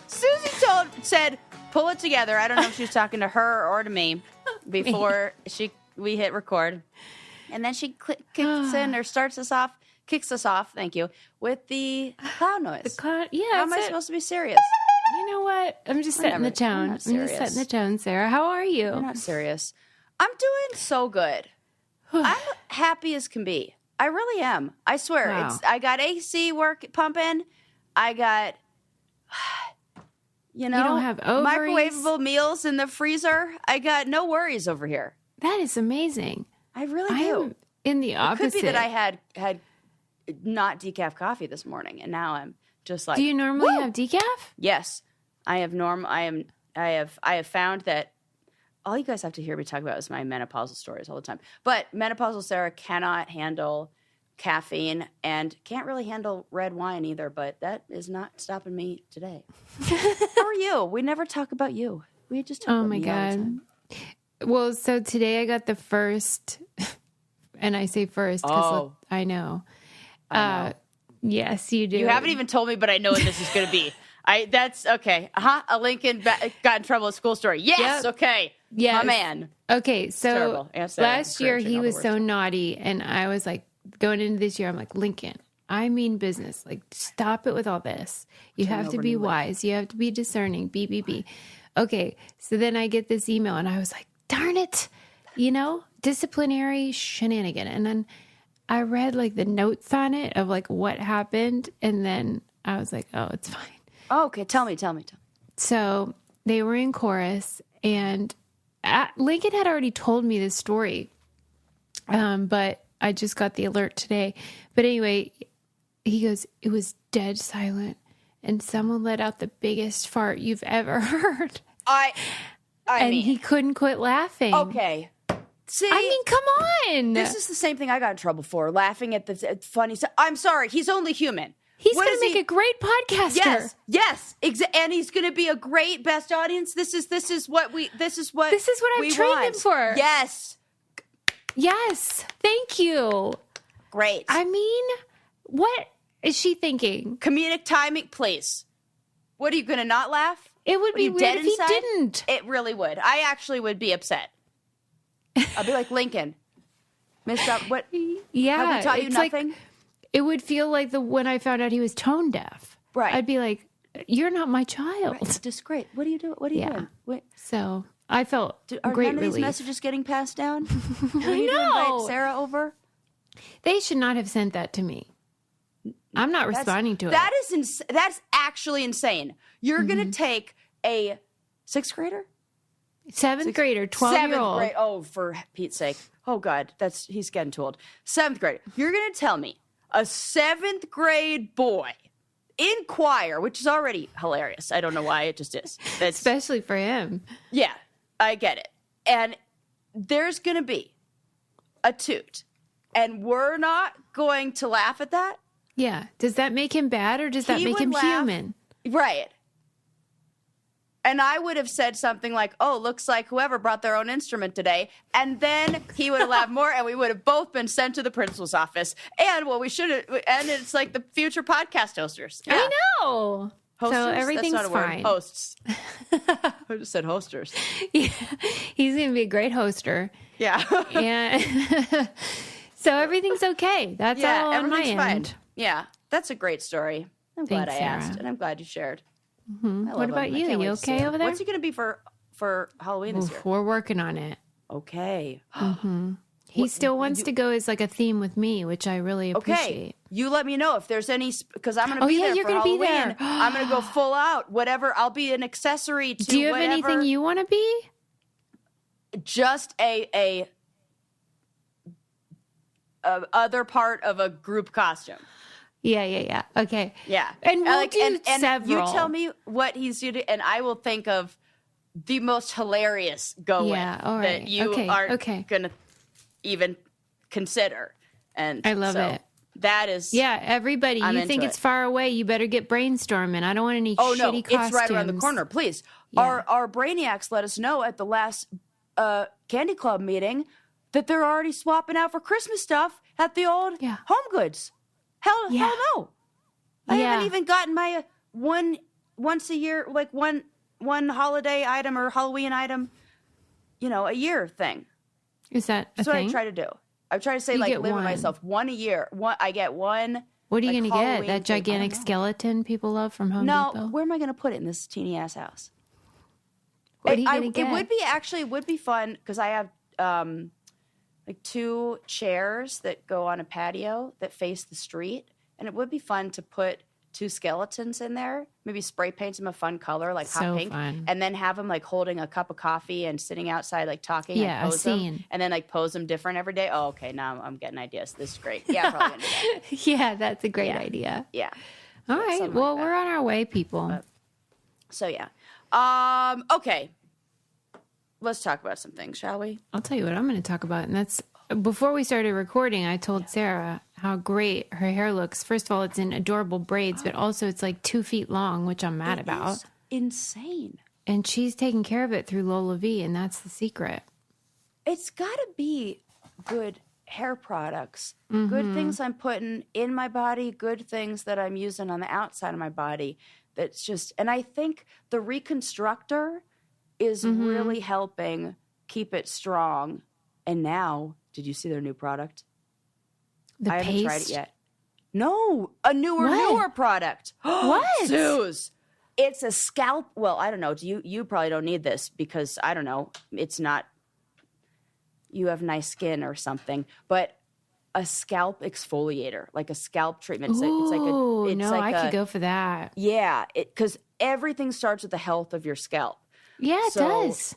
Susie said, pull it together. I don't know if she was talking to her or to me before we hit record. And then she kicks us off, thank you, with the clown noise. The clown, yeah. How am I supposed to be serious? You know what? I'm just setting the tone. I'm just setting the tone, Sarah. How are you? You're not serious. I'm doing so good. I'm happy as can be. I really am. I swear. Wow. I got AC work pumping. I got, you don't have ovaries? microwavable meals in the freezer. I got no worries over here. That is amazing. I really do. I'm in the opposite. It could be that I had not decaf coffee this morning, and now I'm just like. Do you normally have decaf? Yes, I have. I have found that all you guys have to hear me talk about is my menopausal stories all the time. But menopausal Sarah cannot handle caffeine and can't really handle red wine either. But that is not stopping me today. How are you? We never talk about you. We just talk about me all the time. Well, so today I got the first, and I say first because I know. Yes, you do. You haven't even told me, but I know what this is going to be. That's okay. A Lincoln got in trouble at school story. Yes. Yep. Okay. Yes. My man. Okay. So last year he was so naughty, and I was like, going into this year, I'm like, Lincoln, I mean business. Like, stop it with all this. You have to be wise. You have to be discerning. B. Okay. So then I get this email, and I was like, darn it, disciplinary shenanigan. And then I read like the notes on it of like what happened. And then I was like, oh, it's fine. Oh, okay. Tell me. So they were in chorus, and Lincoln had already told me this story. But I just got the alert today. But anyway, he goes, it was dead silent, and someone let out the biggest fart you've ever heard. And he couldn't quit laughing. Okay. See? I mean, come on. This is the same thing I got in trouble for, laughing at the funny stuff. I'm sorry. He's only human. He's going to make a great podcaster. Yes. And he's going to be a great best audience. This is what I've trained him for. Yes. Thank you. Great. I mean, what is she thinking? Comedic timing, please. What, are you going to not laugh? It would be weird if he didn't. It really would. I actually would be upset. I'll be like, Lincoln, missed up. What? Yeah. Have we taught you nothing? Like, it would feel like when I found out he was tone deaf. Right. I'd be like, you're not my child. Right. It's just great. What are you doing? What are you doing? Wait. So I felt are great none of relief. these messages getting passed down? I know. Invite Sarah over? They should not have sent that to me. I'm not responding to it. That's actually insane. You're going to take a sixth grader? Seventh grader, 12-year-old. Grade. Oh, for Pete's sake. Oh, God. He's getting too old. Seventh grade. You're going to tell me a seventh grade boy in choir, which is already hilarious. I don't know why. It just is. Especially for him. Yeah, I get it. And there's going to be a toot. And we're not going to laugh at that? Yeah. Does that make him bad, or does that make him human? Right. And I would have said something like, oh, looks like whoever brought their own instrument today. And then he would have laughed more, and we would have both been sent to the principal's office. And we should have, and it's like the future podcast hosters. Yeah. I know. Hosters? So everything's That's not a fine. Word. Hosts. I just said hosters. Yeah. He's going to be a great hoster. Yeah. And so everything's okay. That's all on my end. Fine. Yeah. That's a great story. I'm glad Thanks, I Sarah. asked, and I'm glad you shared. Mm-hmm. What about you? You okay over there? What's he going to be for Halloween this year? We're working on it. Okay. Mm-hmm. He still wants to go as like a theme with me, which I really appreciate. Okay. You let me know if there's any, because I'm going to be there you're for gonna Halloween. Be there. I'm going to go full out. Whatever. I'll be an accessory to Do you have whatever. anything you want to be? Just a other part of a group costume. Yeah. Okay. Yeah. And we'll do several. You tell me what he's doing, and I will think of the most hilarious go-in that you aren't going to even consider. And I love it. That is... Yeah, everybody, you think it's far away, you better get brainstorming. I don't want any shitty costumes. It's right around the corner. Please. Yeah. Our brainiacs let us know at the last Candy Club meeting that they're already swapping out for Christmas stuff at the old Home Goods. Hell no. I haven't even gotten my one once a year, like one holiday item or Halloween item, a year thing. Is that a That's thing? what I try to do. I try to say, You like, get limit one. myself one a year. I get one. What are you like, going to get? Halloween That gigantic skeleton people love from Home Depot? No, where am I going to put it in this teeny ass house? What are you going to get? It would be fun because I have like 2 chairs that go on a patio that face the street, and it would be fun to put 2 skeletons in there, maybe spray paint them a fun color like hot pink, and then have them like holding a cup of coffee and sitting outside like talking. Yeah, and pose them, and then like pose them different every day. Oh, okay, now I'm getting ideas. This is great. Yeah, I'm probably gonna do that. Yeah, that's a great idea. Yeah. All right. Well, we're on our way, people. So yeah. Okay. Let's talk about some things, shall we? I'll tell you what I'm going to talk about, and that's before we started recording. I told Sarah how great her hair looks. First of all, it's in adorable braids, but also it's like 2 feet long, which I'm mad about. Is insane. And she's taking care of it through Lola V, and that's the secret. It's got to be good hair products, good things I'm putting in my body, good things that I'm using on the outside of my body. That's just, and I think the Reconstructor is really helping keep it strong. And now, did you see their new product? The I paste? haven't tried it yet. No, a newer product. What? Suze. It's a scalp. Well, I don't know. You probably don't need this because I don't know. It's not. You have nice skin or something, but a scalp exfoliator, like a scalp treatment. I could go for that. Yeah, because everything starts with the health of your scalp. Yeah, it does.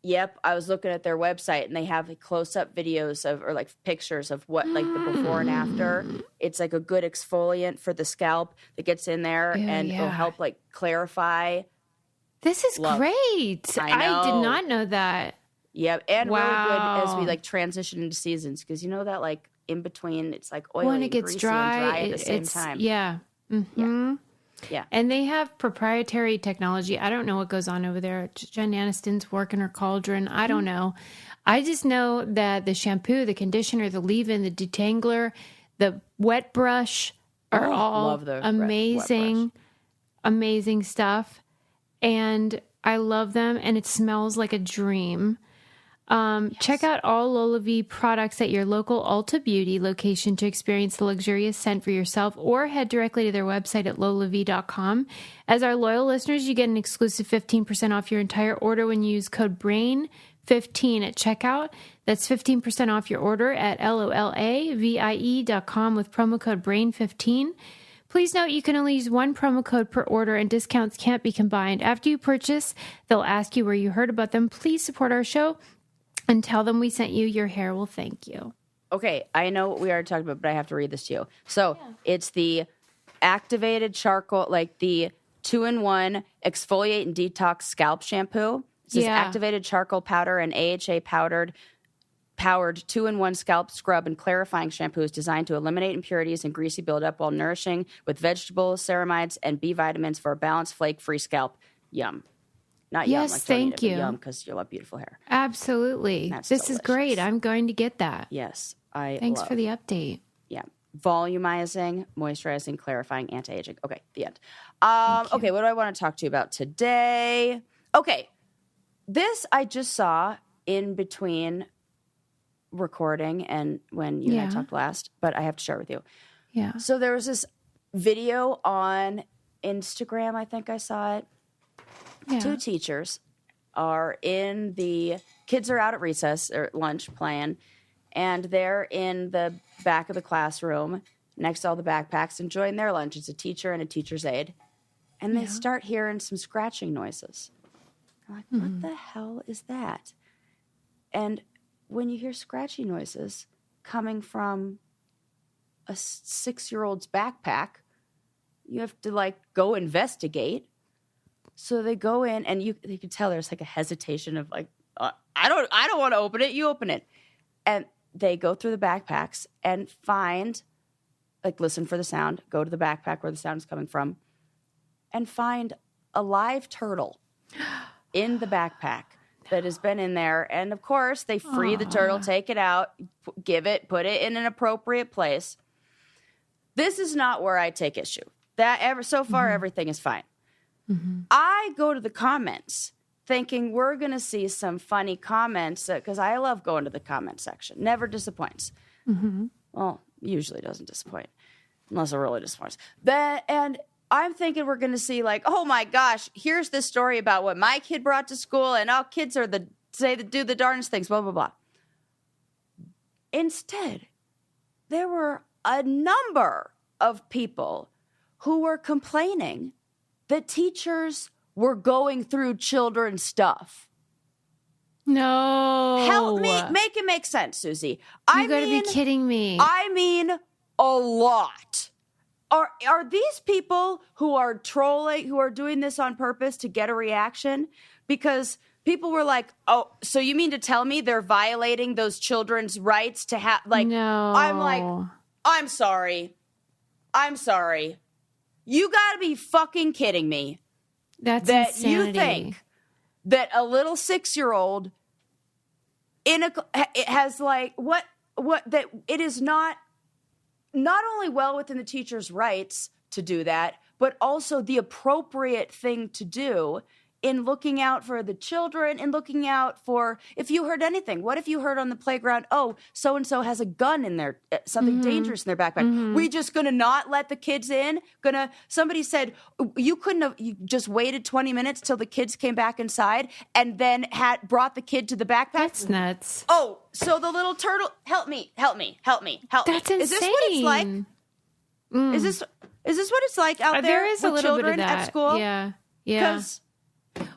Yep, I was looking at their website and they have like close-up videos or like pictures of what like the before and after. It's like a good exfoliant for the scalp that gets in there and it'll help like clarify. This is great. I did not know that. Yep, and really good as we like transition into seasons because you know that like in between it's like oily when it gets greasy dry, and dry at the same time. Yeah. Mm-hmm. Yeah. And they have proprietary technology. I don't know what goes on over there. Jen Aniston's working her cauldron. I don't know. I just know that the shampoo, the conditioner, the leave-in, the detangler, the wet brush are all amazing, amazing stuff. And I love them. And it smells like a dream. Check out all Lola V products at your local Ulta Beauty location to experience the luxurious scent for yourself, or head directly to their website at lolav.com. As our loyal listeners, you get an exclusive 15% off your entire order when you use code BRAIN15 at checkout. That's 15% off your order at LOLAVIE.com with promo code BRAIN15. Please note you can only use one promo code per order and discounts can't be combined. After you purchase, they'll ask you where you heard about them. Please support our show and tell them we sent you. Your hair will thank you. Okay, I know what we already talked about, but I have to read this to you. So it's the activated charcoal, like the 2-in-1 exfoliate and detox scalp shampoo. It says activated charcoal powder and AHA powered 2-in-1 scalp scrub and clarifying shampoo is designed to eliminate impurities and greasy buildup while nourishing with vegetables, ceramides, and B vitamins for a balanced, flake-free scalp. Yum. Not yum. Yes, thank you. Yum, because you have beautiful hair. Absolutely. This is great. I'm going to get that. Yes, Thanks for the update. Yeah. Volumizing, moisturizing, clarifying, anti-aging. Okay, the end. Okay, what do I want to talk to you about today? Okay, this I just saw in between recording and when you and I talked last, but I have to share it with you. Yeah. So there was this video on Instagram, I think I saw it. Yeah. 2 teachers are kids are out at recess or lunch playing, and they're in the back of the classroom next to all the backpacks enjoying their lunch. It's a teacher and a teacher's aide. And they start hearing some scratching noises. I'm like, what the hell is that? And when you hear scratchy noises coming from a 6-year-old's backpack, you have to like go investigate. So they go in, and you could tell there's like a hesitation of like, I don't want to open it. You open it, and they go through the backpacks and find, like, listen for the sound. Go to the backpack where the sound is coming from, and find a live turtle in the backpack that has been in there. And of course, they free the turtle, take it out, put it in an appropriate place. This is not where I take issue. So far, everything is fine. I go to the comments thinking we're going to see some funny comments because I love going to the comment section. Never disappoints. Well, usually doesn't disappoint unless it really disappoints. And I'm thinking we're going to see like, oh my gosh, here's this story about what my kid brought to school and all kids are do the darndest things, blah, blah, blah. Instead, there were a number of people who were complaining that teachers were going through children's stuff. No. Help me make it make sense, Susie. You gotta be kidding me. I mean, a lot. Are these people who are trolling, who are doing this on purpose to get a reaction? Because people were like, oh, so you mean to tell me they're violating those children's rights to have, like, no. I'm like, I'm sorry. You gotta be fucking kidding me. That insanity. You think that a little 6-year-old it has like what that it is not only well within the teacher's rights to do that, but also the appropriate thing to do in looking out for the children and looking out for if you heard anything. What if you heard on the playground, oh, so-and-so has a gun in their, something dangerous in their backpack. We just going to not let the kids in? Somebody said, you just waited 20 minutes till the kids came back inside and then brought the kid to the backpack? That's nuts. Oh, so the little turtle, help me. That's insane. Is this what it's like? Is this what it's like out there? There is a with little children bit of that. at school? Yeah.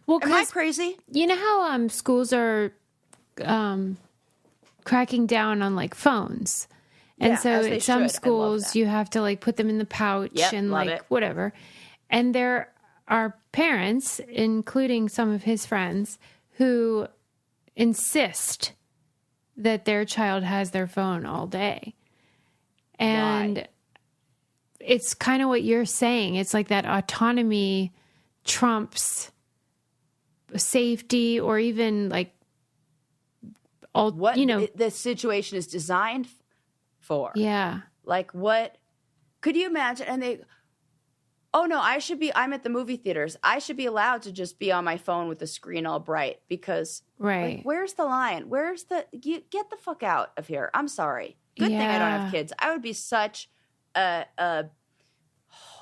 Well, am I crazy? You know how schools are cracking down on like phones, and so at some schools you have to like put them in the pouch and like whatever. And there are parents, including some of his friends, who insist that their child has their phone all day, and it's kind of what you're saying. It's like that autonomy trumps safety, or even like all what the situation is designed for. Yeah. Like what could you imagine? And I'm at the movie theaters. I should be allowed to just be on my phone with the screen all bright because like, where's the line? Get the fuck out of here. I'm sorry. Good thing I don't have kids. I would be such a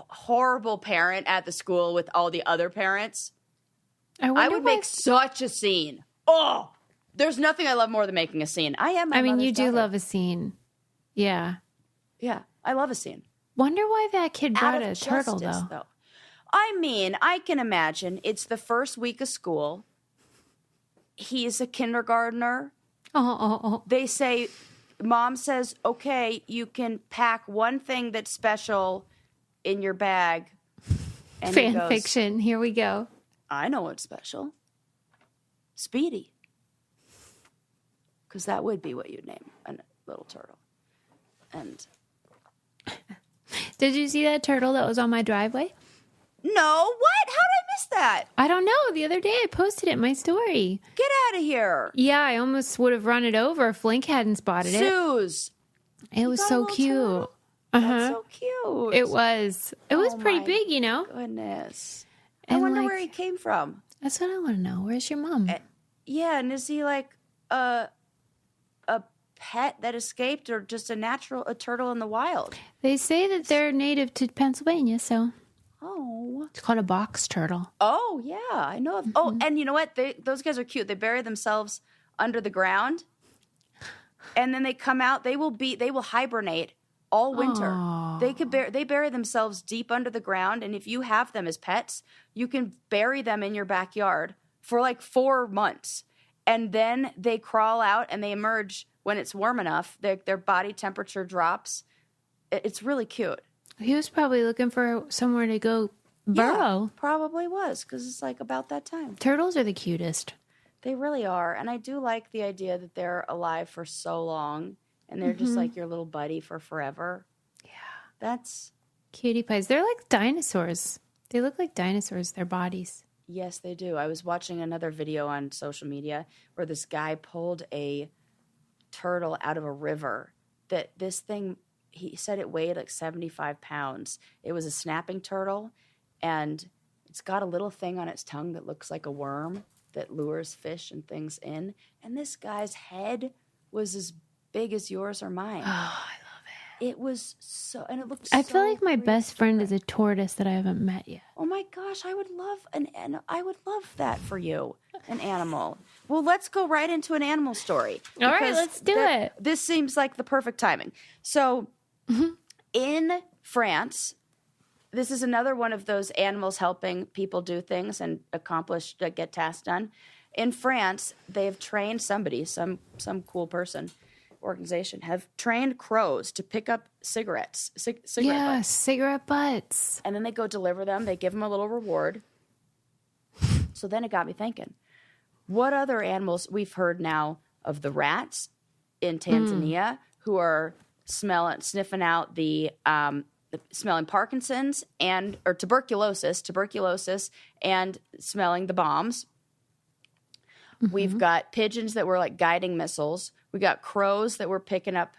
horrible parent at the school with all the other parents. I would make such a scene. Oh, there's nothing I love more than making a scene. I mean, you do love a scene. Yeah. Yeah, I love a scene. Wonder why that kid brought a turtle, though. I mean, I can imagine. It's the first week of school. He's a kindergartner. They say, Mom says, okay, you can pack one thing that's special in your bag. And fan fiction. Here we go. I know what's special. Speedy. Because that would be what you'd name a little turtle. And did you see that turtle that was on my driveway? No. What? How did I miss that? I don't know. The other day I posted it in my story. Get out of here. Yeah, I almost would have run it over if Flink hadn't spotted it. Suze. It was so cute. That's so cute. It was. It was pretty big, you know? Goodness. I wonder where he came from. That's what I want to know. Where's your mom? Yeah, and is he like a pet that escaped or just a turtle in the wild? They say that they're native to Pennsylvania, so. Oh. It's called a box turtle. Oh, yeah. I know. Oh, and you know what? Those guys are cute. They bury themselves under the ground, and then they come out. They will hibernate all winter. Aww. They bury themselves deep under the ground, and if you have them as pets, you can bury them in your backyard for like 4 months, and then they crawl out and they emerge when it's warm enough. Their body temperature drops. It's really cute. He was probably looking for somewhere to go burrow. Yeah, probably was, because it's like about that time. Turtles are the cutest. They really are, and I do like the idea that they're alive for so long. And they're just like your little buddy for forever. Yeah. That's... Cutie pies. They're like dinosaurs. They look like dinosaurs, their bodies. Yes, they do. I was watching another video on social media where this guy pulled a turtle out of a river. This thing, he said it weighed like 75 pounds. It was a snapping turtle, and It's got a little thing on its tongue that looks like a worm that lures fish and things in. And this guy's head was as big as yours or mine. Oh, I love it. It was so, and it looked I feel like my best friend is a tortoise that I haven't met yet. Oh my gosh, I would love that for you, an animal. Well, let's go right into an animal story. All right, let's do it. This seems like the perfect timing. So, in France, this is another one of those animals helping people do things and get tasks done. In France, they have trained somebody, some cool person, organization, have trained crows to pick up cigarettes. Cigarette butts. And then they go deliver them. They give them a little reward. So then it got me thinking, what other animals we've heard now of the rats in Tanzania who are sniffing out smelling Parkinson's or tuberculosis, and smelling the bombs. We've got pigeons that were like guiding missiles. We got crows that were picking up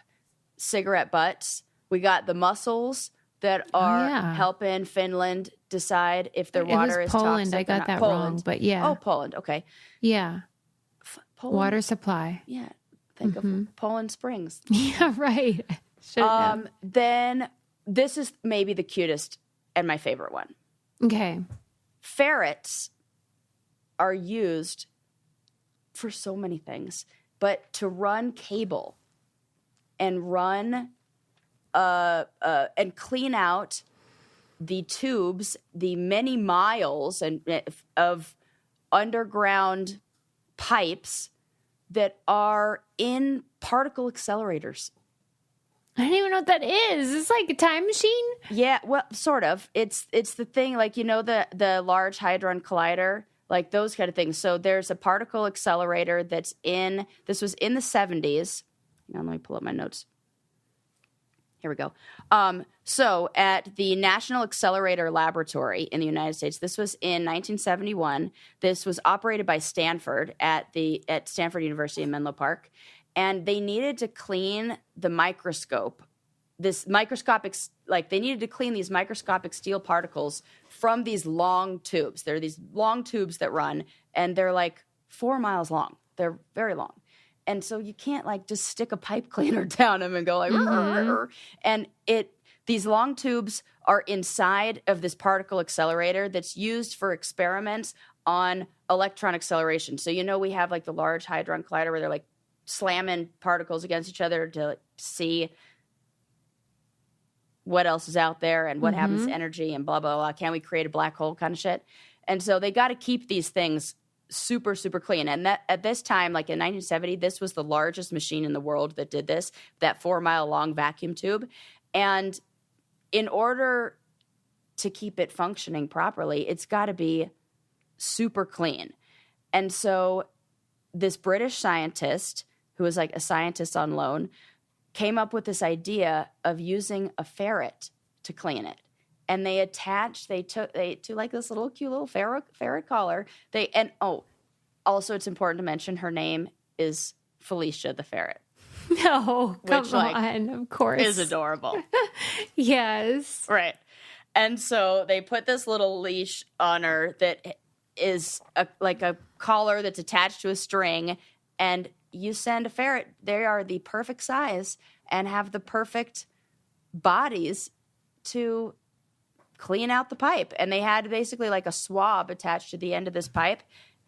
cigarette butts. We got the mussels that are helping Finland decide if their water is Poland. toxic. I got that wrong, but yeah. Oh, Poland. Okay. Yeah. Poland. Water supply. Yeah. Think of Poland Springs. Yeah, right. Then this is maybe the cutest and my favorite one. Okay. Ferrets are used for so many things, but to run cable and run and clean out the tubes, the many miles of underground pipes that are in particle accelerators. I don't even know what that is. It's like a time machine? Yeah, well, sort of. It's the thing, like, the Large Hadron Collider, like those kind of things. So there's a particle accelerator this was in the 70s. Now let me pull up my notes. Here we go. So at the National Accelerator Laboratory in the United States, this was in 1971. This was operated by Stanford at Stanford University in Menlo Park. And they needed to clean the microscope. They needed to clean these microscopic steel particles from these long tubes. There are these long tubes that run, and they're like 4 miles long. They're very long. And so you can't like just stick a pipe cleaner down them and go like, and these long tubes are inside of this particle accelerator that's used for experiments on electron acceleration. So, we have like the Large Hadron Collider where they're like slamming particles against each other to see what else is out there and what happens to energy and blah, blah, blah. Can we create a black hole kind of shit? And so they got to keep these things super, super clean. And that at this time, like in 1970, this was the largest machine in the world that did this, that 4 mile long vacuum tube. And in order to keep it functioning properly, it's got to be super clean. And so this British scientist, who was like a scientist on loan, came up with this idea of using a ferret to clean it. And they took like this little cute little ferret collar. Also it's important to mention her name is Felicia the ferret. No, come on, of course. Is adorable. Yes. Right. And so they put this little leash on her that is like a collar that's attached to a string, and you send a ferret. They are the perfect size and have the perfect bodies to clean out the pipe. And they had basically like a swab attached to the end of this pipe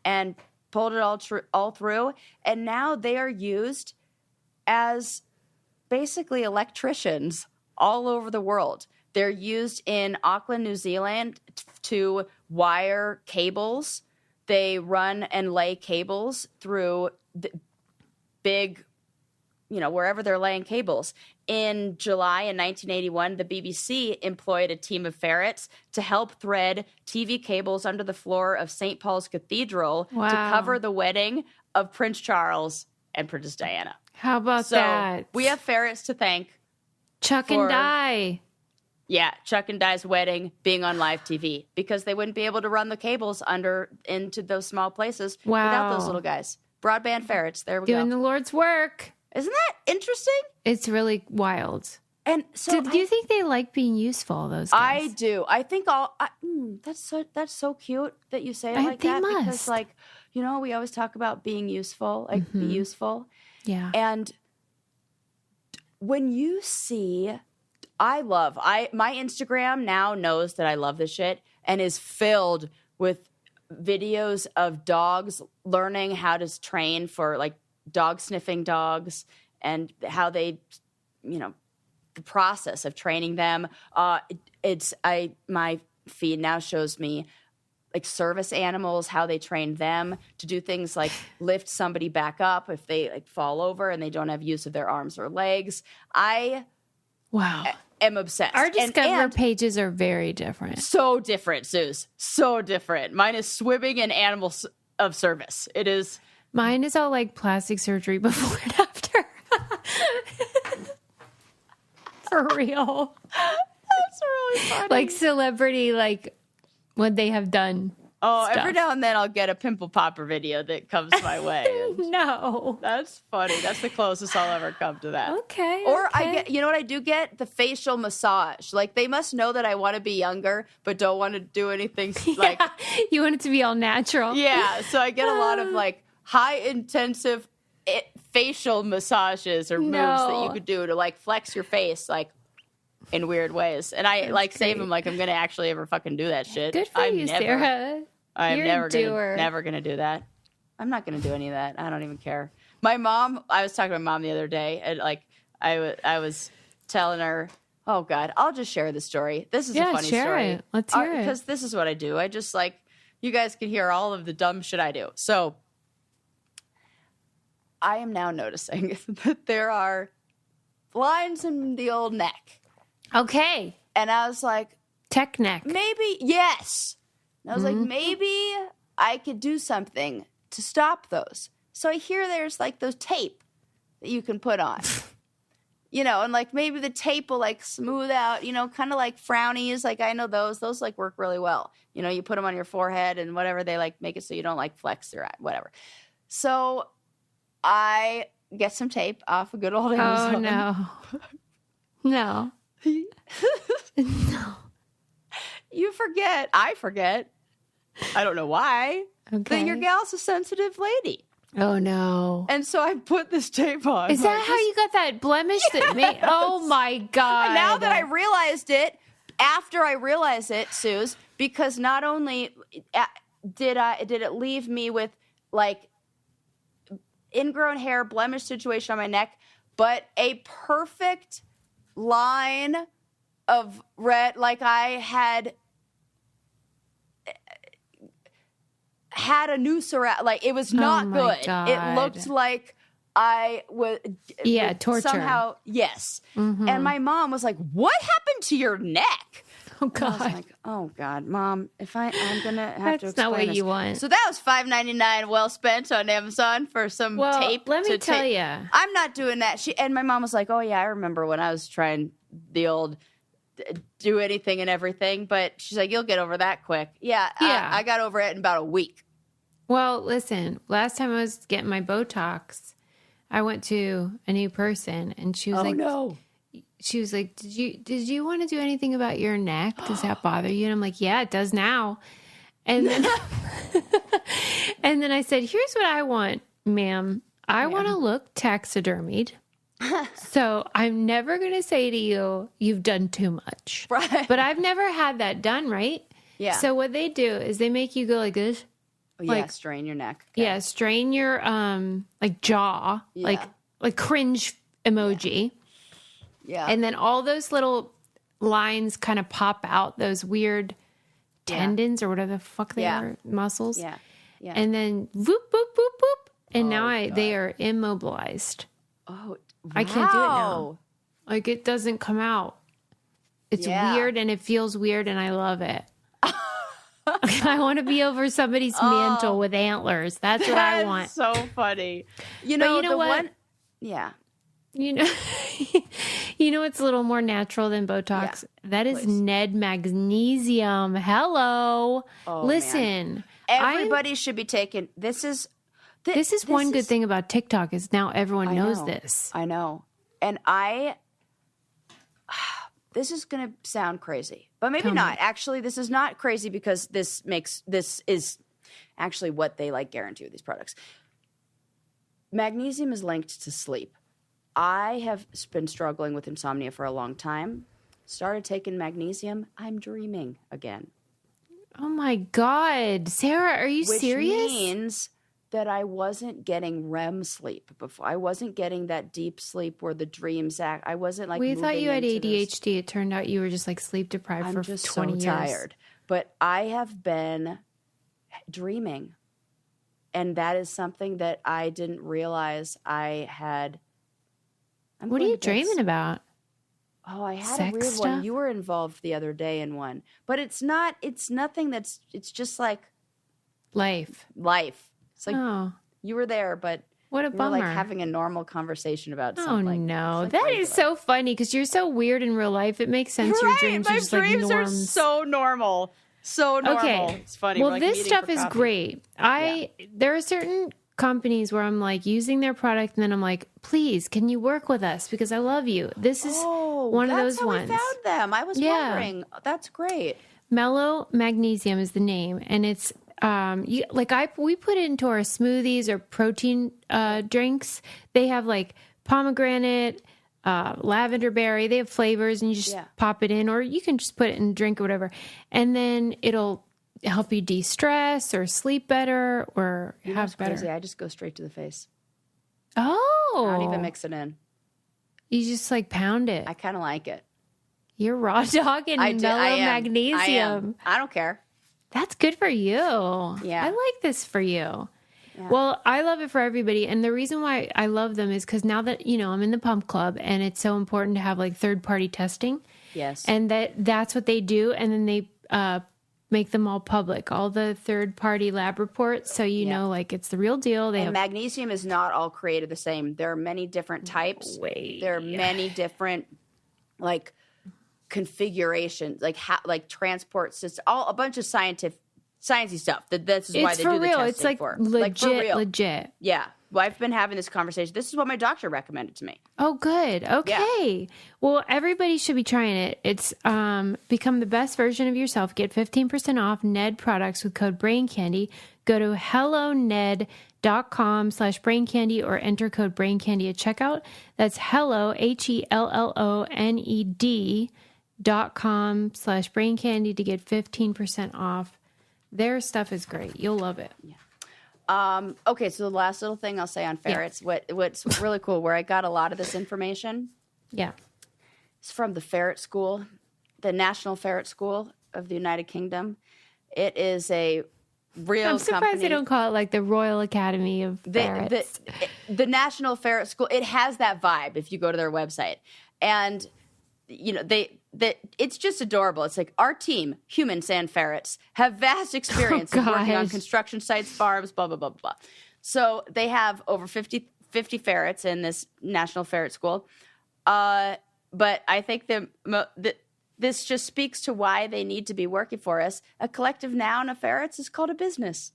and pulled it all through. And now they are used as basically electricians all over the world. They're used in Auckland, New Zealand to wire cables. They run and lay cables through the big, wherever they're laying cables. In July in 1981, the BBC employed a team of ferrets to help thread TV cables under the floor of St. Paul's Cathedral to cover the wedding of Prince Charles and Princess Diana. How about that? We have ferrets to thank. Chuck and Di. Yeah, Chuck and Di's wedding being on live TV because they wouldn't be able to run the cables into those small places without those little guys. Broadband ferrets. There we go. Doing the Lord's work. Isn't that interesting? It's really wild. And so do you think they like being useful, those guys? I do. I think that's so cute that you say it like that. Must. Because like, you know, we always talk about being useful, like be useful. Yeah. And when you see, my Instagram now knows that I love this shit and is filled with videos of dogs learning how to train for like dog sniffing dogs and how they, you know, the process of training them. My feed now shows me like service animals, how they train them to do things like lift somebody back up if they like fall over and they don't have use of their arms or legs. I am obsessed. Our Discover pages are very different. So different, Zeus. So different. Mine is swimming and animals of service. It is. Mine is all like plastic surgery before and after. For real. That's really funny. Like celebrity, like what they have done. Oh, stuff. Every now and then I'll get a pimple popper video that comes my way. No. That's funny. That's the closest I'll ever come to that. Okay. Or I get, you know what I do get? The facial massage. Like they must know that I want to be younger, but don't want to do anything like. You want it to be all natural. Yeah. So I get a lot of like high intensive facial massages or moves that you could do to like flex your face like in weird ways. And I like save them like I'm going to actually ever fucking do that shit. Good for you, Sarah. I'm never going to do that. I'm not going to do any of that. I don't even care. My mom, I was talking to my mom the other day and like I was telling her, oh God, I'll just share the story. This is a funny story. It. Let's hear it. Because this is what I do. I just like, you guys can hear all of the dumb shit I do. So I am now noticing that there are lines in the old neck. Okay. And I was like, tech neck. Maybe, yes. And I was like, maybe I could do something to stop those. So I hear there's like those tape that you can put on. You know, and like maybe the tape will like smooth out, you know, kind of like frownies. Like I know those like work really well. You know, you put them on your forehead and whatever, they like make it so you don't like flex your eye, whatever. So I get some tape off a good old Amazon. Oh, no. No. No. You forget. I forget. I don't know why. Okay. That your gal's a sensitive lady. Oh, no. And so I put this tape on. Is that how you got that blemish that made... Oh, my God. And now that I realized it, after I realized it, Suze, because not only did it leave me with, like, ingrown hair, blemish situation on my neck, but a perfect line of red, like I had a noose around, like it was not good. God. It looked like I was torture somehow. Yes. And my mom was like, "What happened to your neck?" Oh God. And I was like, "Oh God, Mom, if I'm gonna have to explain That's not what this." you want. So that was $5.99 well spent on Amazon for some tape. Let me tell you, I'm not doing that. And my mom was like, "Oh yeah, I remember when I was trying the old do anything and everything," but she's like, "You'll get over that quick." Yeah. I got over it in about a week. Well, listen, last time I was getting my Botox, I went to a new person and she was no. She was like, did you want to do anything about your neck? Does that bother you? And I'm like, yeah, it does now. And then, and then I said, here's what I want, ma'am. I want to look taxidermied. So I'm never going to say to you, you've done too much. Right. But I've never had that done, right? Yeah. So what they do is they make you go like this. Like, strain your neck. Okay. Yeah, strain your like jaw, like cringe emoji. Yeah. And then all those little lines kind of pop out, those weird tendons or whatever the fuck they are, muscles. Yeah. Yeah. And then whoop, boop, boop, boop. And now they are immobilized. Oh, wow. I can't do it now. Like it doesn't come out. It's weird and it feels weird and I love it. I want to be over somebody's mantle with antlers. That's what I want. So funny. You know what? Yeah. You know, it's a little more natural than Botox. Yeah, that is Ned Magnesium. Hello. Oh, listen. Man. Everybody should be taking this is one good thing about TikTok is now everyone knows this. I know. And I this is going to sound crazy, but maybe not. Actually, this is not crazy because this is actually what they like guarantee with these products. Magnesium is linked to sleep. I have been struggling with insomnia for a long time. Started taking magnesium. I'm dreaming again. Oh my God. Sarah, are you serious? Which means that I wasn't getting REM sleep before. I wasn't getting that deep sleep where the dreams act. I wasn't like we thought you had ADHD. It turned out you were just like sleep deprived for 20 years. I'm just so tired. But I have been dreaming. And that is something that I didn't realize I had. What are you dreaming about? Oh, I had a weird one. You were involved the other day in one. But it's nothing it's just like life. It's like you were there, but what a bummer. We're like having a normal conversation about something. Oh, no. That is so funny because you're so weird in real life. It makes sense. Right. Your dreams are just dreams like norms. Are so normal. So normal. Okay. It's funny. Well, this stuff is great. There are certain companies where I'm like using their product and then I'm like, please, can you work with us? Because I love you. This is one of those ones. That's how we found them. I was wondering. That's great. Mellow Magnesium is the name. And it's, we put it into our smoothies or protein drinks. They have like pomegranate, lavender berry. They have flavors and you just pop it in, or you can just put it in a drink or whatever. And then it'll help you de-stress or sleep better or have better. Crazy. I just go straight to the face. Oh. I don't even mix it in. You just like pound it. I kind of like it. You're raw dogging mellow magnesium. I don't care. That's good for you. Yeah. I like this for you. Yeah. Well, I love it for everybody. And the reason why I love them is because now that, I'm in the pump club and it's so important to have like third-party testing. Yes. And that's what they do. And then they make them all public, all the third-party lab reports. So, know, like it's the real deal. Magnesium is not all created the same. There are many different types. There are many different like configurations, like transport systems, a bunch of sciencey stuff. This is why they do the testing it's like for. legit. Yeah. Well, I've been having this conversation. This is what my doctor recommended to me. Oh, good. Okay. Yeah. Well, everybody should be trying it. It's become the best version of yourself. Get 15% off Ned products with code BRAINCANDY. Go to helloned.com/braincandy or enter code BRAINCANDY at checkout. That's hello, HELLONED.com/braincandy to get 15% off. Their stuff is great. You'll love it. Yeah. Okay, so the last little thing I'll say on ferrets, what's really cool, where I got a lot of this information. Yeah. It's from the Ferret School, the National Ferret School of the United Kingdom. It is a real I'm surprised company. They don't call it like the Royal Academy of Ferrets. The National Ferret School, it has that vibe if you go to their website. And, it's just adorable. It's like, our team, humans and ferrets, have vast experience in working on construction sites, farms, blah, blah, blah, blah. So they have over 50 ferrets in this National Ferret School. But I think this just speaks to why they need to be working for us. A collective noun of ferrets is called a business.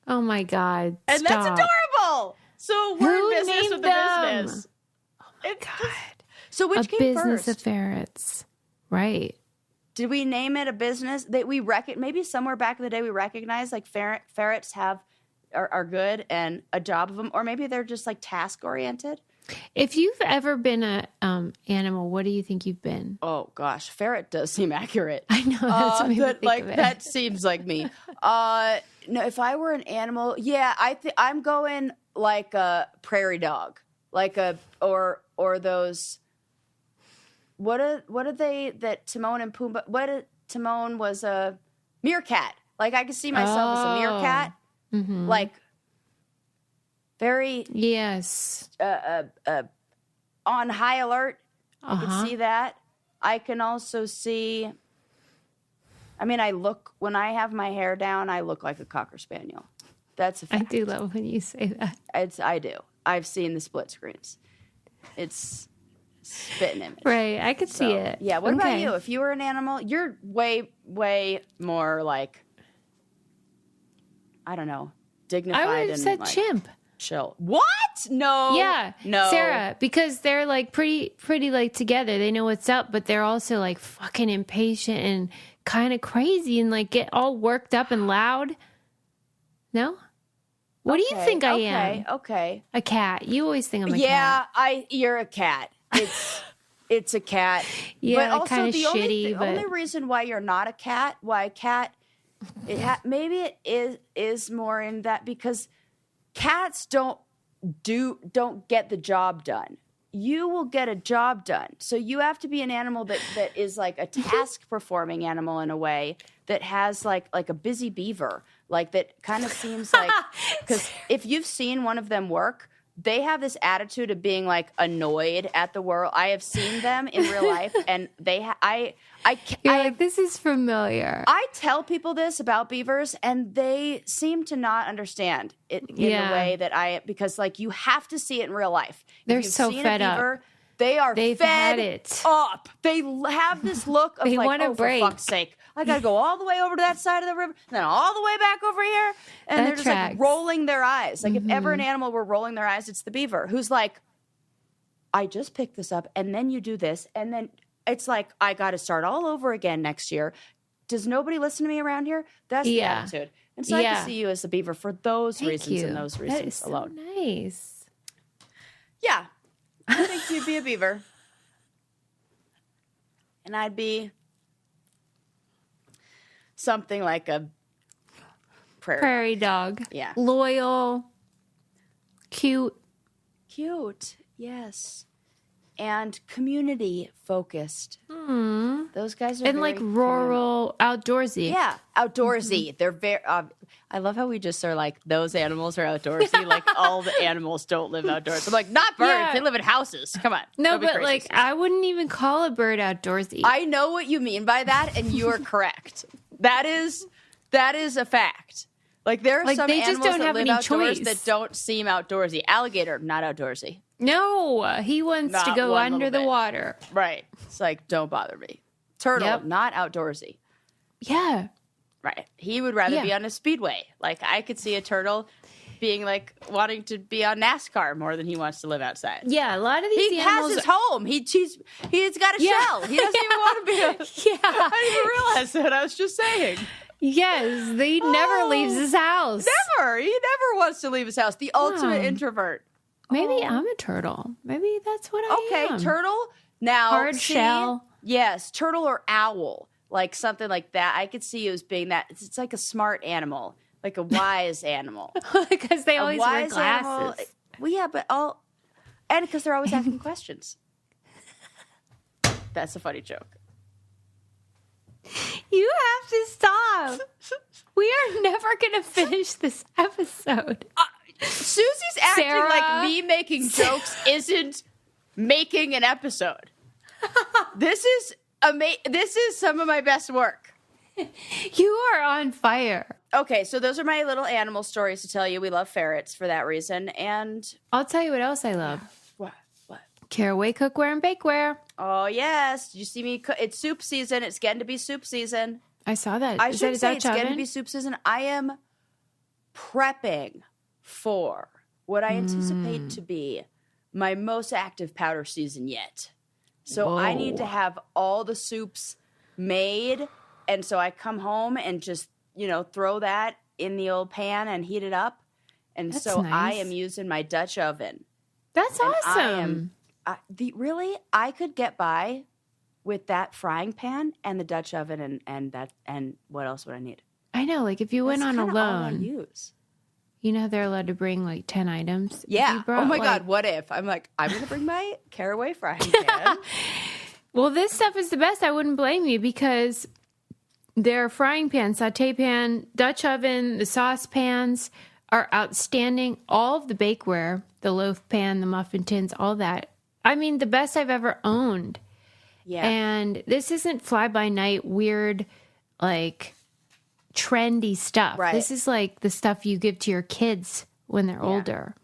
Oh, my God. And that's adorable. So we're in business with the business. Oh, my God. So which came first? A business of ferrets. Right. Did we name it a business that maybe somewhere back in the day we recognized like ferrets are good and a job of them, or maybe they're just like task oriented? If you've ever been a animal, what do you think you've been? Oh gosh, ferret does seem accurate. I know that's what made me think of it. That seems like me. No, if I were an animal, I'm going like a prairie dog, like or those. What are they that Timon and Pumbaa? Timon was a meerkat. Like I could see myself as a meerkat, like very on high alert. I can see that. I can also see. I mean, when I have my hair down, I look like a Cocker Spaniel. That's a fact. I do love when you say that. I do. I've seen the split screens. It's spitting image. Right. I could see it. Yeah. What about you? If you were an animal, you're way, way more like, I don't know, dignified. I would have said chimp. chill. What? No. Yeah. No. Sarah, because they're like pretty like together. They know what's up, but they're also like fucking impatient and kind of crazy and like get all worked up and loud. No? What do you think I am? Okay. A cat. You always think I'm a cat. Yeah, you're a cat. It's a cat. Yeah, but also kind of the shitty. only reason why you're not a cat, why a cat, maybe it is more in that because cats don't get the job done. You will get a job done. So you have to be an animal that is like a task performing animal in a way that has like a busy beaver, like that kind of seems like, because if you've seen one of them work, they have this attitude of being like annoyed at the world. I have seen them in real life, and You're like, this is familiar. I tell people this about beavers, and they seem to not understand it in the way that because like you have to see it in real life. They're so fed up. They've had it up. They have this look of they like, want a break. For fuck's sake, I got to go all the way over to that side of the river, then all the way back over here, and they're just like rolling their eyes. Like if ever an animal were rolling their eyes, it's the beaver, who's like, I just picked this up, and then you do this, and then it's like I got to start all over again next year. Does nobody listen to me around here? That's the attitude. And so I can see you as the beaver for those reasons and those reasons alone. So nice. Yeah. I think you'd be a beaver. And I'd be something like a prairie dog. Yeah. Loyal. Cute. Yes. And community focused. Those guys are and like rural, outdoorsy. Yeah, outdoorsy. They're very. I love how we just are like those animals are outdoorsy. Like all the animals don't live outdoors. I'm like not birds. Yeah. They live in houses. Come on. No, but like I wouldn't even call a bird outdoorsy. I know what you mean by that, and you are correct. That is a fact. Like there are like some animals that live outdoors that don't seem outdoorsy. Alligator, not outdoorsy. No, he wants to go under the water. Right. It's like, don't bother me. Turtle, not outdoorsy. Yeah. Right. He would rather be on a speedway. Like, I could see a turtle being like wanting to be on NASCAR more than he wants to live outside. Yeah, a lot of these animals. He has his home. He's got a shell. He doesn't even want to be a... Yeah. I didn't even realize that. I was just saying. Yes, he never leaves his house. Never. He never wants to leave his house. The ultimate introvert. Maybe I'm a turtle. Maybe that's what I am. Okay, turtle. Now, hard shell. Yes, turtle or owl, like something like that. I could see you as being that. It's like a smart animal, like a wise animal. Because they always wear glasses. Animal. Well, yeah, but and because they're always asking questions. That's a funny joke. You have to stop. We are never going to finish this episode. Susie's acting Sarah, like me making jokes isn't making an episode. This is some of my best work. You are on fire. Okay, so those are my little animal stories to tell you. We love ferrets for that reason, and I'll tell you what else I love. What? Caraway cookware and bakeware. Oh yes, you see me? It's soup season. It's getting to be soup season. I saw that. I should say it's getting to be soup season. I am prepping for what I anticipate to be my most active powder season yet. So I need to have all the soups made, and so I come home and just throw that in the old pan and heat it up. And that's so nice. I am using my Dutch oven. That's awesome. I could get by with that frying pan and the Dutch oven and what else would I need? I know, like if you went on alone. All I use. You know they're allowed to bring like 10 items. Yeah. Oh my God, what if? I'm like, I'm going to bring my caraway frying pan. Well, this stuff is the best. I wouldn't blame you because their frying pan, saute pan, Dutch oven, the saucepans are outstanding. All of the bakeware, the loaf pan, the muffin tins, all that. I mean, the best I've ever owned. Yeah. And this isn't fly-by-night, weird, like trendy stuff. Right. This is like the stuff you give to your kids when they're older.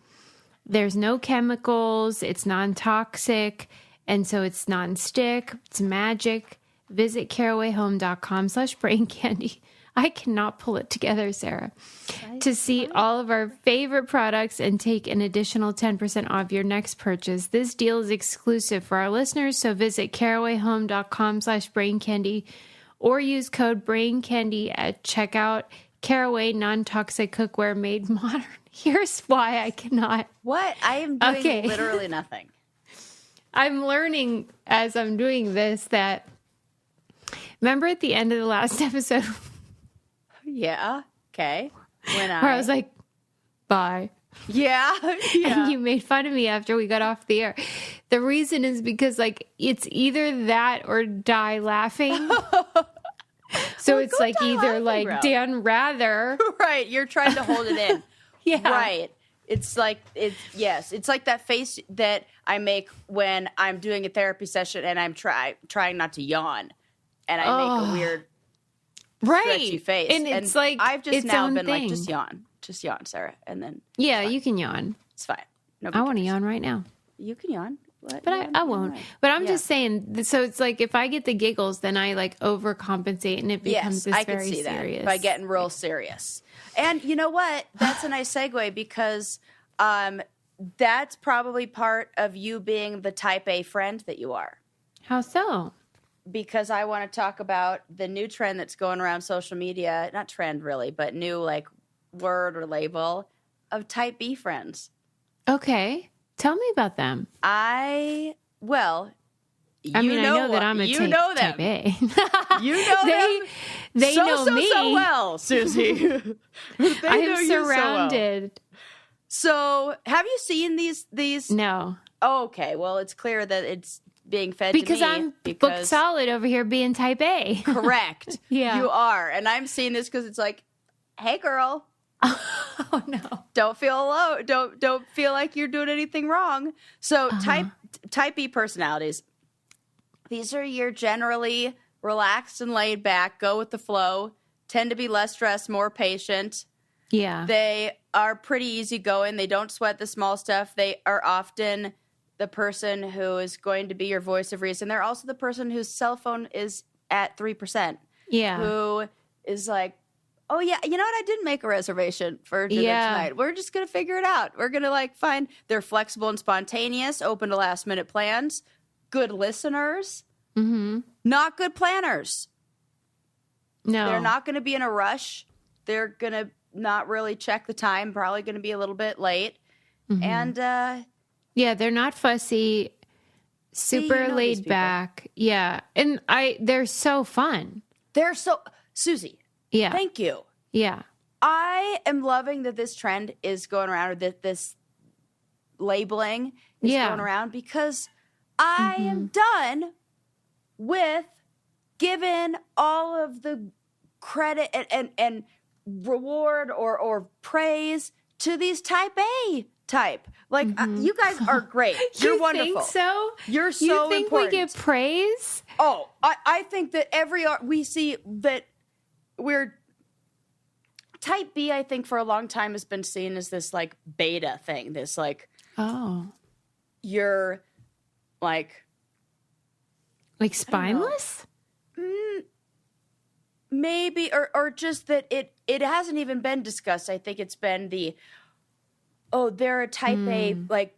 There's no chemicals. It's non-toxic. And so it's non-stick. It's magic. visit carawayhome.com/braincandy. I cannot pull it together, Sarah, to see all of our favorite products and take an additional 10% off your next purchase. This deal is exclusive for our listeners, so visit carawayhome.com/braincandy or use code BRAINCANDY at checkout. Caraway non-toxic cookware made modern. Here's why I cannot. What? I am doing literally nothing. I'm learning as I'm doing this that, remember at the end of the last episode? Yeah. Okay. Where I was like, bye. Yeah. And you made fun of me after we got off the air. The reason is because, like, it's either that or die laughing. So it's like either like bro. Dan Rather. Right. You're trying to hold it in. Yeah. Right. It's like, it's like that face that I make when I'm doing a therapy session and I'm trying not to yawn. And I make a weird stretchy face. And it's like, I've just now been thing. like, just yawn, Sarah. And then. Yeah, you can yawn. It's fine. I want to yawn right now. You can yawn. But I won't. Right. But I'm just saying, so it's like if I get the giggles, then I like overcompensate and it becomes this very serious. By getting real serious. And you know what? That's a nice segue because that's probably part of you being the type A friend that you are. How so? Because I want to talk about the new trend that's going around social media. Not trend really, but new like word or label of type B friends. Okay. Tell me about them. I know that I'm a type A. You know them. They know me so well, Susie. I am surrounded. So, have you seen these? No. Oh, okay. Well, it's clear that it's being fed because to me. I'm booked solid over here being type A. Correct. Yeah. You are. And I'm seeing this because it's like, hey, girl. Oh no! Don't feel alone. Don't feel like you're doing anything wrong. So type B personalities. These are your generally relaxed and laid back, go with the flow, tend to be less stressed, more patient. Yeah. They are pretty easygoing. They don't sweat the small stuff. They are often the person who is going to be your voice of reason. They're also the person whose cell phone is at 3%. Yeah. Who is like, oh, yeah, you know what? I didn't make a reservation for dinner tonight. We're just going to figure it out. We're going to, find... They're flexible and spontaneous, open to last-minute plans, good listeners, not good planners. No. They're not going to be in a rush. They're going to not really check the time, probably going to be a little bit late. And, yeah, they're not fussy, super laid back. Yeah. And they're so fun. They're so... Susie... Yeah. Thank you. Yeah. I am loving that this trend is going around, or that this labeling is going around, because I am done with giving all of the credit and reward or praise to these type A type. Like, you guys are great. You're wonderful. Think so? You're so You think important. we get praise? Oh, I think that we see that we're type B, I think for a long time has been seen as this like beta thing. This like, you're like spineless? Maybe, or just that it hasn't even been discussed. I think it's been they're a type A, like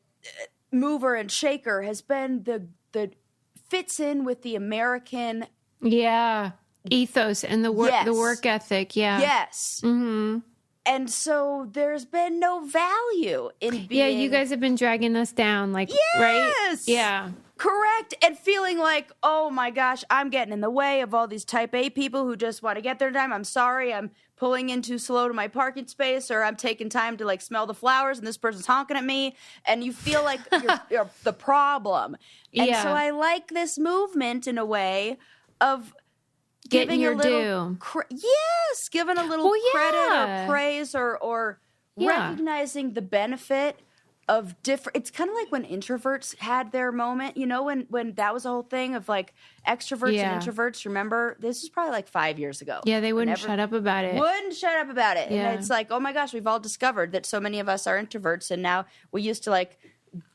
mover and shaker has been the fits in with the American ethos and the work ethic. Yes. And so there's been no value in being... you guys have been dragging us down, right? Yeah. Correct. And feeling like, oh my gosh, I'm getting in the way of all these type A people who just want to get their time. I'm sorry, I'm pulling in too slow to my parking space, or I'm taking time to smell the flowers and this person's honking at me. And you feel like you're the problem. And so I like this movement in a way of... Getting your due. Giving a little credit or praise or recognizing the benefit of different. It's kind of like when introverts had their moment, when that was the whole thing of like extroverts and introverts. Remember, this was probably 5 years ago. Yeah, they wouldn't shut up about it. Yeah. And it's like, oh my gosh, we've all discovered that so many of us are introverts, and now we used to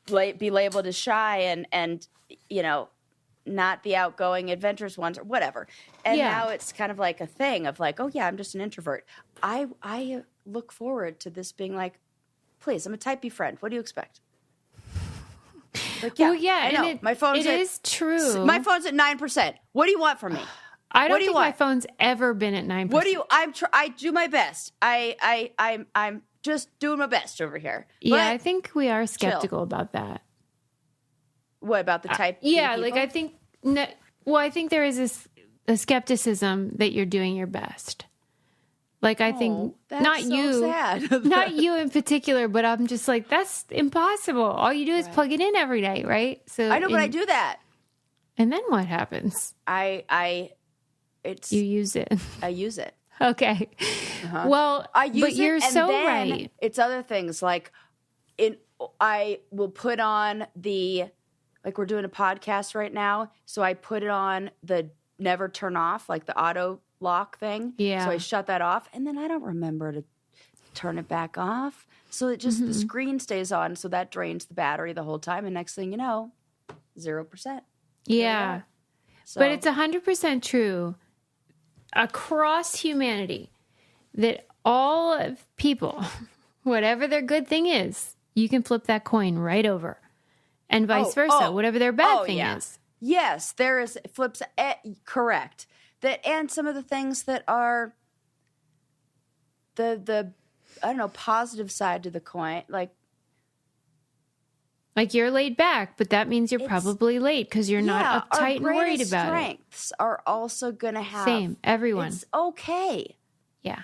be labeled as shy and not the outgoing adventurous ones or whatever. And now it's kind of like a thing of like, oh yeah, I'm just an introvert. I look forward to this being like, please, I'm a type B friend. What do you expect? Like, I know. My phone's is true. My phone's at 9%. What do you want from me? I don't think my phone's ever been at 9%. What do you? I do my best. I'm just doing my best over here. Yeah, but I think we are skeptical about that. What about the type? Yeah, like I think. I think there is a skepticism that you're doing your best. Like I think not you, sad. Not you in particular, but I'm just like that's impossible. All you do is plug it in every day, right? So I know, but I do that. And then what happens? You use it. I use it. Okay. Well, but you're so right. It's other things like I will put on like we're doing a podcast right now, so I put it on the never turn off, like the auto lock thing. Yeah. So I shut that off, and then I don't remember to turn it back off. So it just the screen stays on, so that drains the battery the whole time, and next thing you know, 0%. Yeah. So. But it's 100% true across humanity that all of people, whatever their good thing is, you can flip that coin right over. And vice versa, whatever their bad thing is. Yes, there is flips. Correct. That and some of the things that are the I don't know, positive side to the coin, like you're laid back, but that means you're probably late because you're not uptight and worried about it. Our strengths are also going to have everyone. It's okay. Yeah,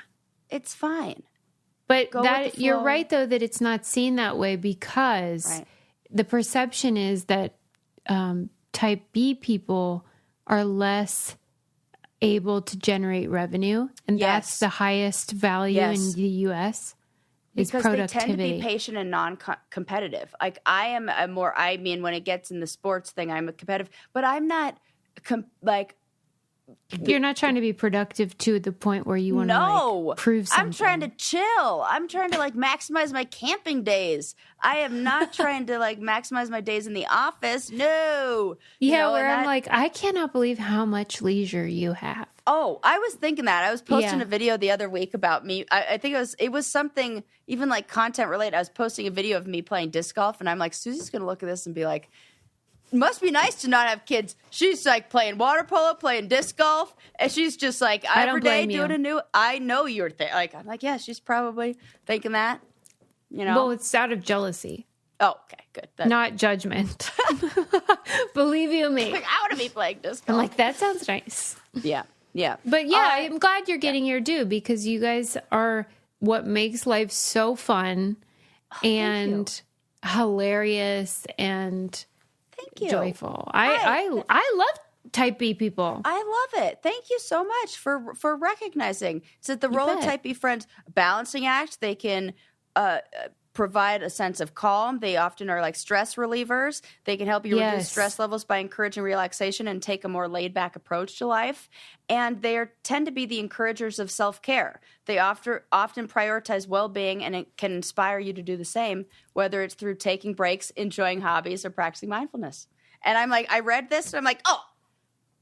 it's fine. But you're right though that it's not seen that way because the perception is that type B people are less able to generate revenue, and that's the highest value in the U.S. is because productivity. They tend to be patient and non-competitive. Like I mean, when it gets in the sports thing, I'm a competitive, but I'm not you're not trying to be productive to the point where you want to prove something. I'm trying to chill. I'm trying to maximize my camping days. I am not trying to maximize my days in the office. No. Yeah, I'm like, I cannot believe how much leisure you have. Oh, I was thinking that. I was posting a video the other week about me. I think it was something even content related. I was posting a video of me playing disc golf, and I'm like, Susie's going to look at this and be like, must be nice to not have kids. She's playing water polo, playing disc golf, and she's just every day doing a new. I know you're I'm like, yeah, she's probably thinking that. Well, it's out of jealousy. Oh, okay, good. Not judgment. Believe you me. I want to be playing disc golf. I'm like, that sounds nice. Yeah. Yeah. But I'm glad you're getting your due because you guys are what makes life so fun and hilarious and joyful. I love type B people. I love it. Thank you so much for recognizing. It's that the role of type B friends, balancing act. They can provide a sense of calm. They often are stress relievers. They can help you reduce stress levels by encouraging relaxation and take a more laid-back approach to life. And they tend to be the encouragers of self-care. They often prioritize well-being, and it can inspire you to do the same, whether it's through taking breaks, enjoying hobbies, or practicing mindfulness. And I'm like, I read this, and I'm like, oh,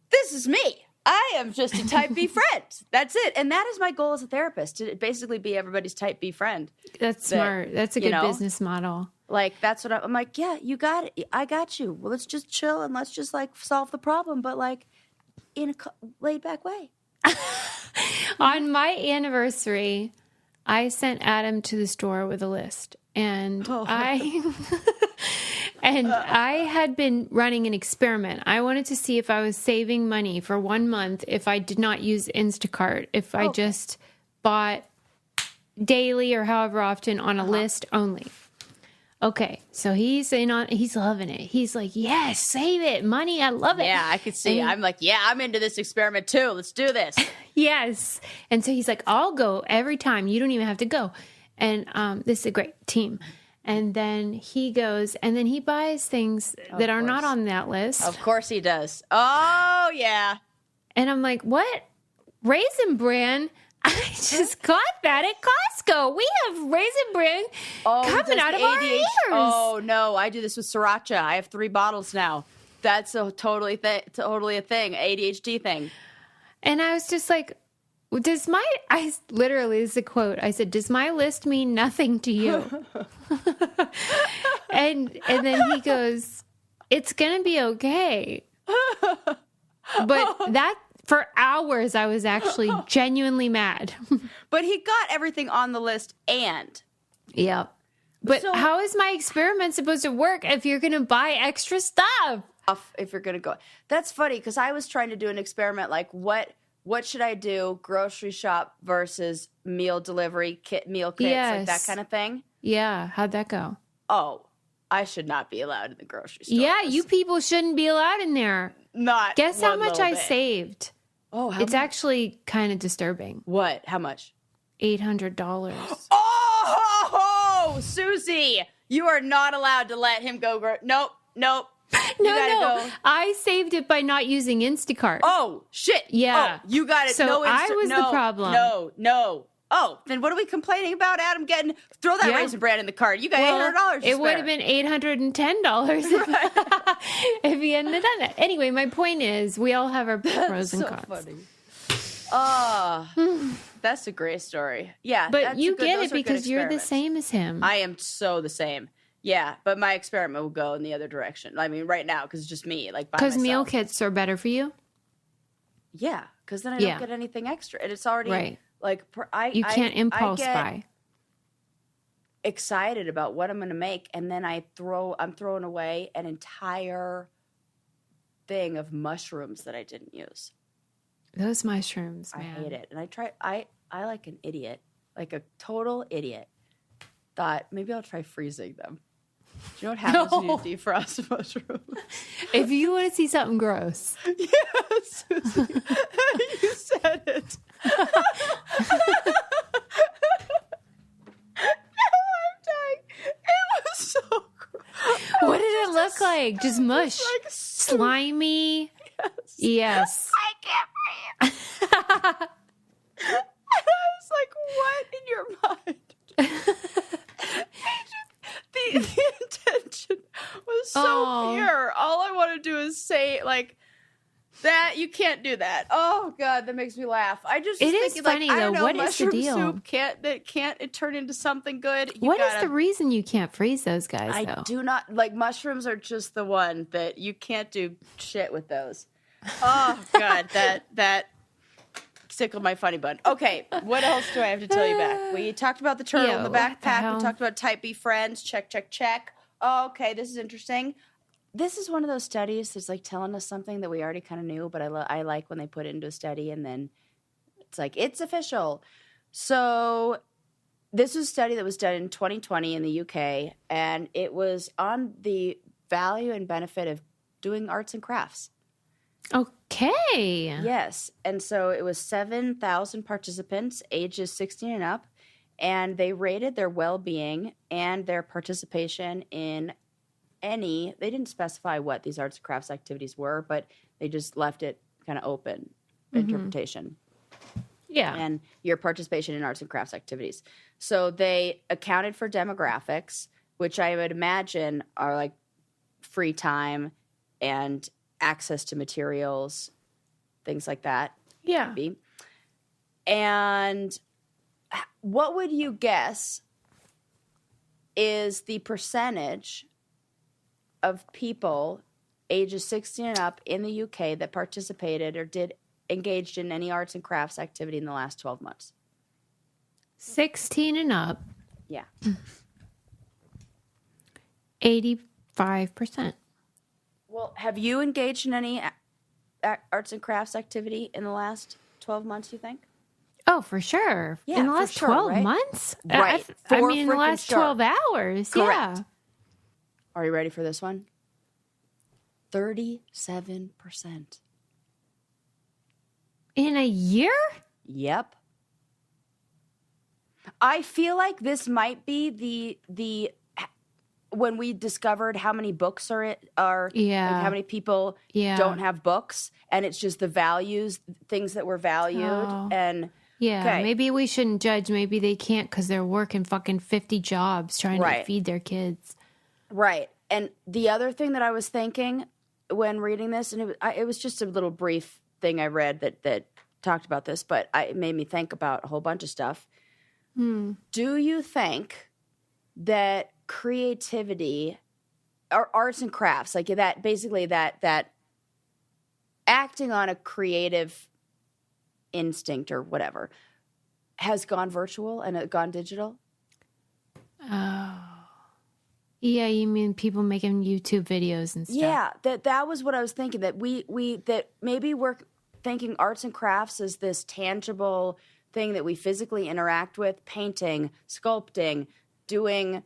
this is me. I am just a type B friend. That's it. And that is my goal as a therapist, to basically be everybody's type B friend. That's smart. That's a good business model. That's what I'm like, yeah, you got it. I got you. Well, let's just chill and let's just solve the problem, but in a laid back way. On my anniversary, I sent Adam to the store with a list, and I had been running an experiment. I wanted to see if I was saving money for 1 month if I did not use Instacart, if I just bought daily or however often on a list only. Okay, so he's loving it. He's like, yes, save it. Money, I love it. Yeah, I could see. I'm like, yeah, I'm into this experiment too. Let's do this. Yes. And so he's like, I'll go every time. You don't even have to go. And this is a great team. And then he goes, and then he buys things that are not on that list. Of course he does. Oh, yeah. And I'm like, what? Raisin Bran? I just got that at Costco. We have Raisin Bran coming out of our ears. Oh, no. I do this with Sriracha. I have 3 bottles now. That's a totally a thing, ADHD thing. And I was just like, this is a quote. I said, does my list mean nothing to you? and then he goes, it's going to be okay. But that, for hours, I was actually genuinely mad. But he got everything on the list and. Yeah. But so, how is my experiment supposed to work if you're going to buy extra stuff? If you're going to go. That's funny because I was trying to do an experiment like what should I do? Grocery shop versus meal delivery, meal kits, like that kind of thing? Yeah. How'd that go? Oh, I should not be allowed in the grocery store. Yeah, you people shouldn't be allowed in there. Not Guess how much I saved? Oh, it's much? Actually kind of disturbing. What? How much? $800. Oh, Susie, you are not allowed to let him go. Nope. No. I saved it by not using Instacart. Oh, shit. Yeah. Oh, you got it. So I was the problem. No. Oh, then what are we complaining about, Adam? Throw that Raisin Bran in the cart. You got $800. It would have been $810 if he hadn't done that. Anyway, my point is, we all have our pros and cons. Funny. Oh, that's a great story. Yeah, but you get it because you're the same as him. I am so the same. Yeah, but my experiment will go in the other direction. I mean, right now, because it's just me, like by myself. Because meal kits are better for you? Yeah, because then I don't get anything extra. And it's already, like, you can't impulse buy. Excited about what I'm going to make, and then I'm throwing away an entire thing of mushrooms that I didn't use. Those mushrooms, man. I hate it. And I like an idiot, like a total idiot, thought maybe I'll try freezing them. Do you know what happens when you defrost mushrooms? If you want to see something gross. Yes. You said it. No, I'm dying. It was so gross. What did it look like? Just mush. Like slimy. Yes. I can't breathe. And I was like, what in your mind? The intention was so pure. All I want to do is say, like, that you can't do that. Oh God, that makes me laugh. I just it is funny like, though. What is the deal? Soup can't it turn into something good? What is the reason you can't freeze those guys? I do not like mushrooms. Are just the one that you can't do shit with those. Oh God, that tickled my funny bun. Okay, what else do I have to tell you back? We talked about the turtle in the backpack. We talked about type B friends. Check. Oh, okay, this is interesting. This is one of those studies that's like telling us something that we already kind of knew, but I like when they put it into a study and then it's like, it's official. So this was a study that was done in 2020 in the UK, and it was on the value and benefit of doing arts and crafts. Okay. Yes. And so it was 7,000 participants, ages 16 and up, and they rated their well-being and their participation in they didn't specify what these arts and crafts activities were, but they just left it kind of open interpretation. Yeah. And your participation in arts and crafts activities. So they accounted for demographics, which I would imagine are like free time and access to materials, things like that. Yeah. Maybe. And what would you guess is the percentage of people ages 16 and up in the UK that participated or engaged in any arts and crafts activity in the last 12 months? 16 and up. Yeah. 85%. Well, have you engaged in any arts and crafts activity in the last 12 months, you think? Oh, for sure. Yeah, in the last 12 months? Right. I mean, in the last 12 hours. Correct. Yeah. Are you ready for this one? 37%. In a year? Yep. I feel like this might be the when we discovered how many books are like how many people don't have books, and it's just the values, things that were valued, and maybe we shouldn't judge. Maybe they can't because they're working fucking 50 jobs trying to feed their kids. Right. And the other thing that I was thinking when reading this, and it was just a little brief thing I read that talked about this, but it made me think about a whole bunch of stuff. Do you think that creativity or arts and crafts, like that, basically that acting on a creative instinct or whatever, has gone virtual and gone digital? Oh. Yeah, you mean people making YouTube videos and stuff? Yeah, that was what I was thinking, that that maybe we're thinking arts and crafts as this tangible thing that we physically interact with, painting, sculpting, doing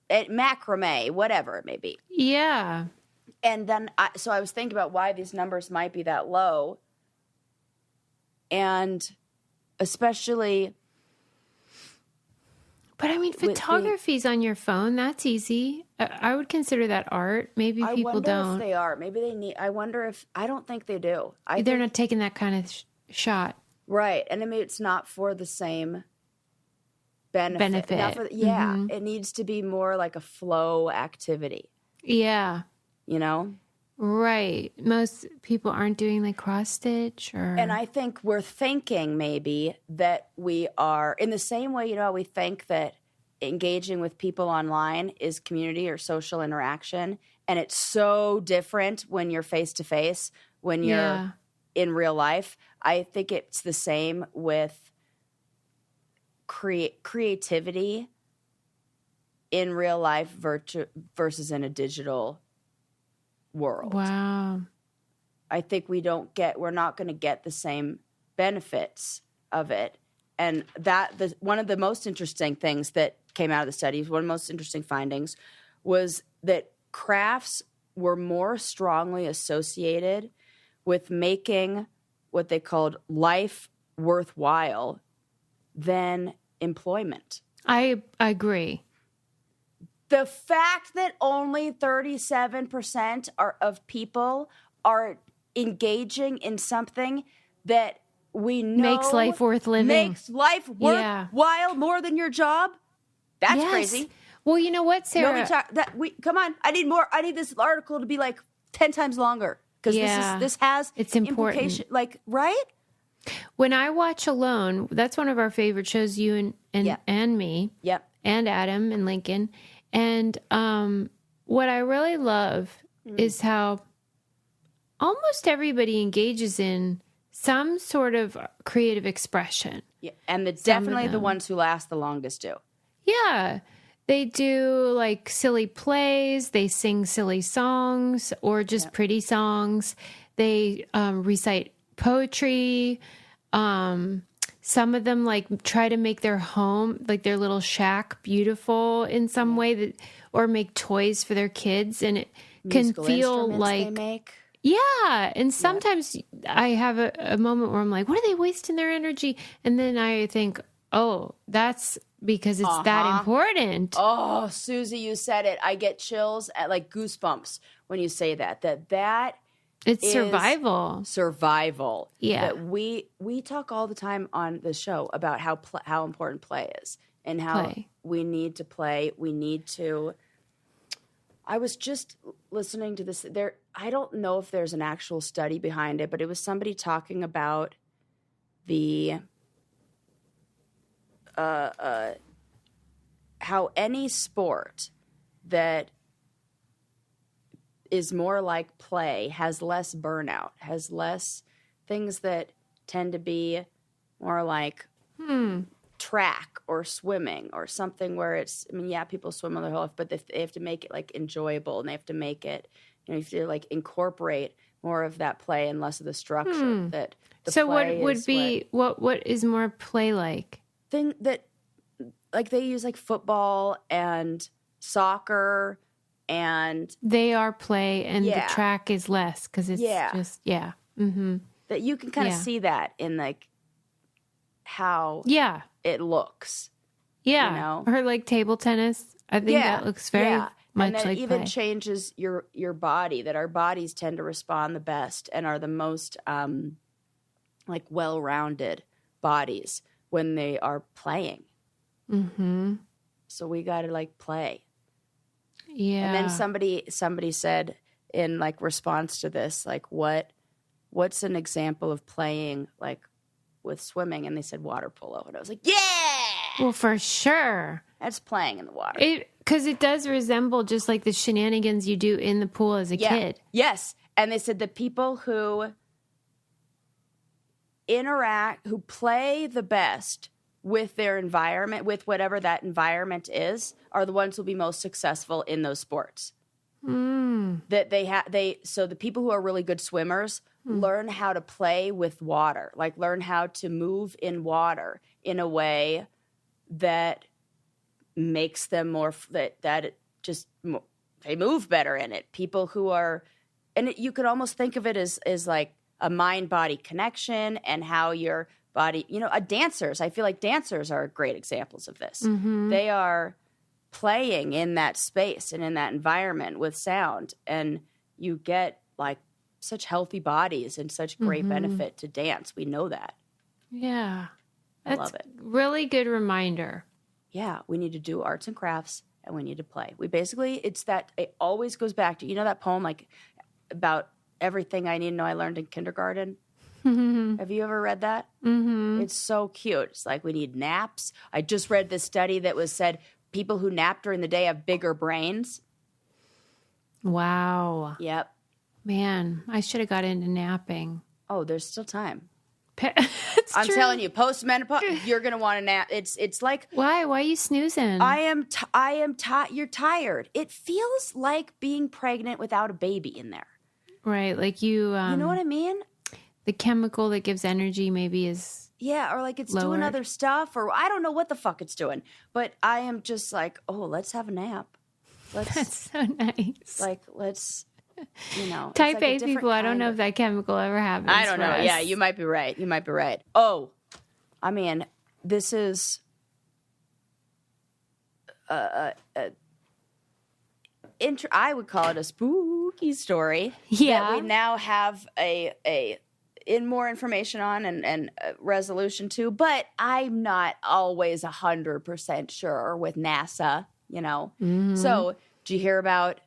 macrame, whatever it may be. Yeah. And then so I was thinking about why these numbers might be that low. And especially... But I mean, photography's on your phone. That's easy. I would consider that art. Maybe people don't. I wonder if they are. Maybe they need... I wonder if... I don't think they do. They're not taking that kind of shot. Right. And I mean, it's not for the same benefit. It needs to be more like a flow activity. Yeah. You know? Right. Most people aren't doing like cross stitch or... And I think we're thinking maybe that we are, in the same way, you know, we think that engaging with people online is community or social interaction. And it's so different when you're face to face, when you're in real life. I think it's the same with creativity in real life versus in a digital world. Wow. I think we're not going to get the same benefits of it. And one of the most interesting things that came out of the studies, one of the most interesting findings, was that crafts were more strongly associated with making what they called life worthwhile than employment. I agree. The fact that only 37% of people are engaging in something that we know makes life worth living. Makes life worthwhile more than your job? That's crazy. Well, you know what, Sarah? Come on. I need more. I need this article to be like 10 times longer because this has it's important. Like, right? When I watch Alone, that's one of our favorite shows, you and me. Yep. And Adam and Lincoln. And what I really love is how almost everybody engages in some sort of creative expression. Yeah, and definitely the ones who last the longest do. Yeah. They do like silly plays. They sing silly songs or just pretty songs. They recite poetry. Some of them like try to make their home, like their little shack, beautiful in some way, or make toys for their kids, and it Musical can feel like they make. Yeah. And sometimes I have a moment where I'm like, what are they wasting their energy? And then I think, oh, that's because it's that important. Oh, Susie, you said it. I get chills at like goosebumps when you say that. It's survival. Survival. Yeah. That we talk all the time on the show about how important play is and how we need to play. We need to. I was just listening to this. I don't know if there's an actual study behind it, but it was somebody talking about the how any sport that is more like play has less burnout, has less things that tend to be more like track or swimming or something where it's, I mean, yeah, people swim all their whole life, but they have to make it like enjoyable and they have to make it, you know, you have to like incorporate more of that play and less of the structure that the so play what would be what is more play like? Thing that like they use like football and soccer and they are play and the track is less because it's just that you can kind of see that in like how it looks, you know? Or like table tennis. I think that looks very much and that like even play. Changes your body, that our bodies tend to respond the best and are the most like well-rounded bodies when they are playing. So we got to like play. Yeah. And then somebody said in like response to this, like what's an example of playing like with swimming? And they said water polo. And I was like, yeah! Well, for sure. That's playing in the water. Because it does resemble just like the shenanigans you do in the pool as a kid. Yes. And they said the people who who play the best with their environment, with whatever that environment is, are the ones who will be most successful in those sports. That so the people who are really good swimmers learn how to play with water, like learn how to move in water in a way that makes them more they move better in it. People who are, and you could almost think of it as like a mind-body connection, and how your body, dancers. I feel like dancers are great examples of this. They are playing in that space and in that environment with sound, and you get like such healthy bodies and such great benefit to dance. We know that. Yeah. I love it. Really good reminder. Yeah, we need to do arts and crafts, and we need to play. It always goes back to, that poem, like about everything I need to know I learned in kindergarten. Have you ever read that? It's so cute. It's like we need naps. I just read this study that said people who nap during the day have bigger brains. Wow. Yep. Man, I should have got into napping. Oh, there's still time. I'm telling you, post-menopause, you're going to want to nap. It's like... Why? Why are you snoozing? You're tired. It feels like being pregnant without a baby in there. Right, like you... you know what I mean? The chemical that gives energy maybe is... Yeah, or like it's lowered. doing other stuff, or I don't know what the fuck it's doing. But I am just like, let's have a nap. That's so nice. Like, let's... Type A people, I don't know if that chemical ever happens. I don't know. Us. Yeah, you might be right. Oh, I mean, this is I would call it a spooky story. Yeah, that we now have more information on and resolution to, but I'm not always 100% sure with NASA. So, do you hear about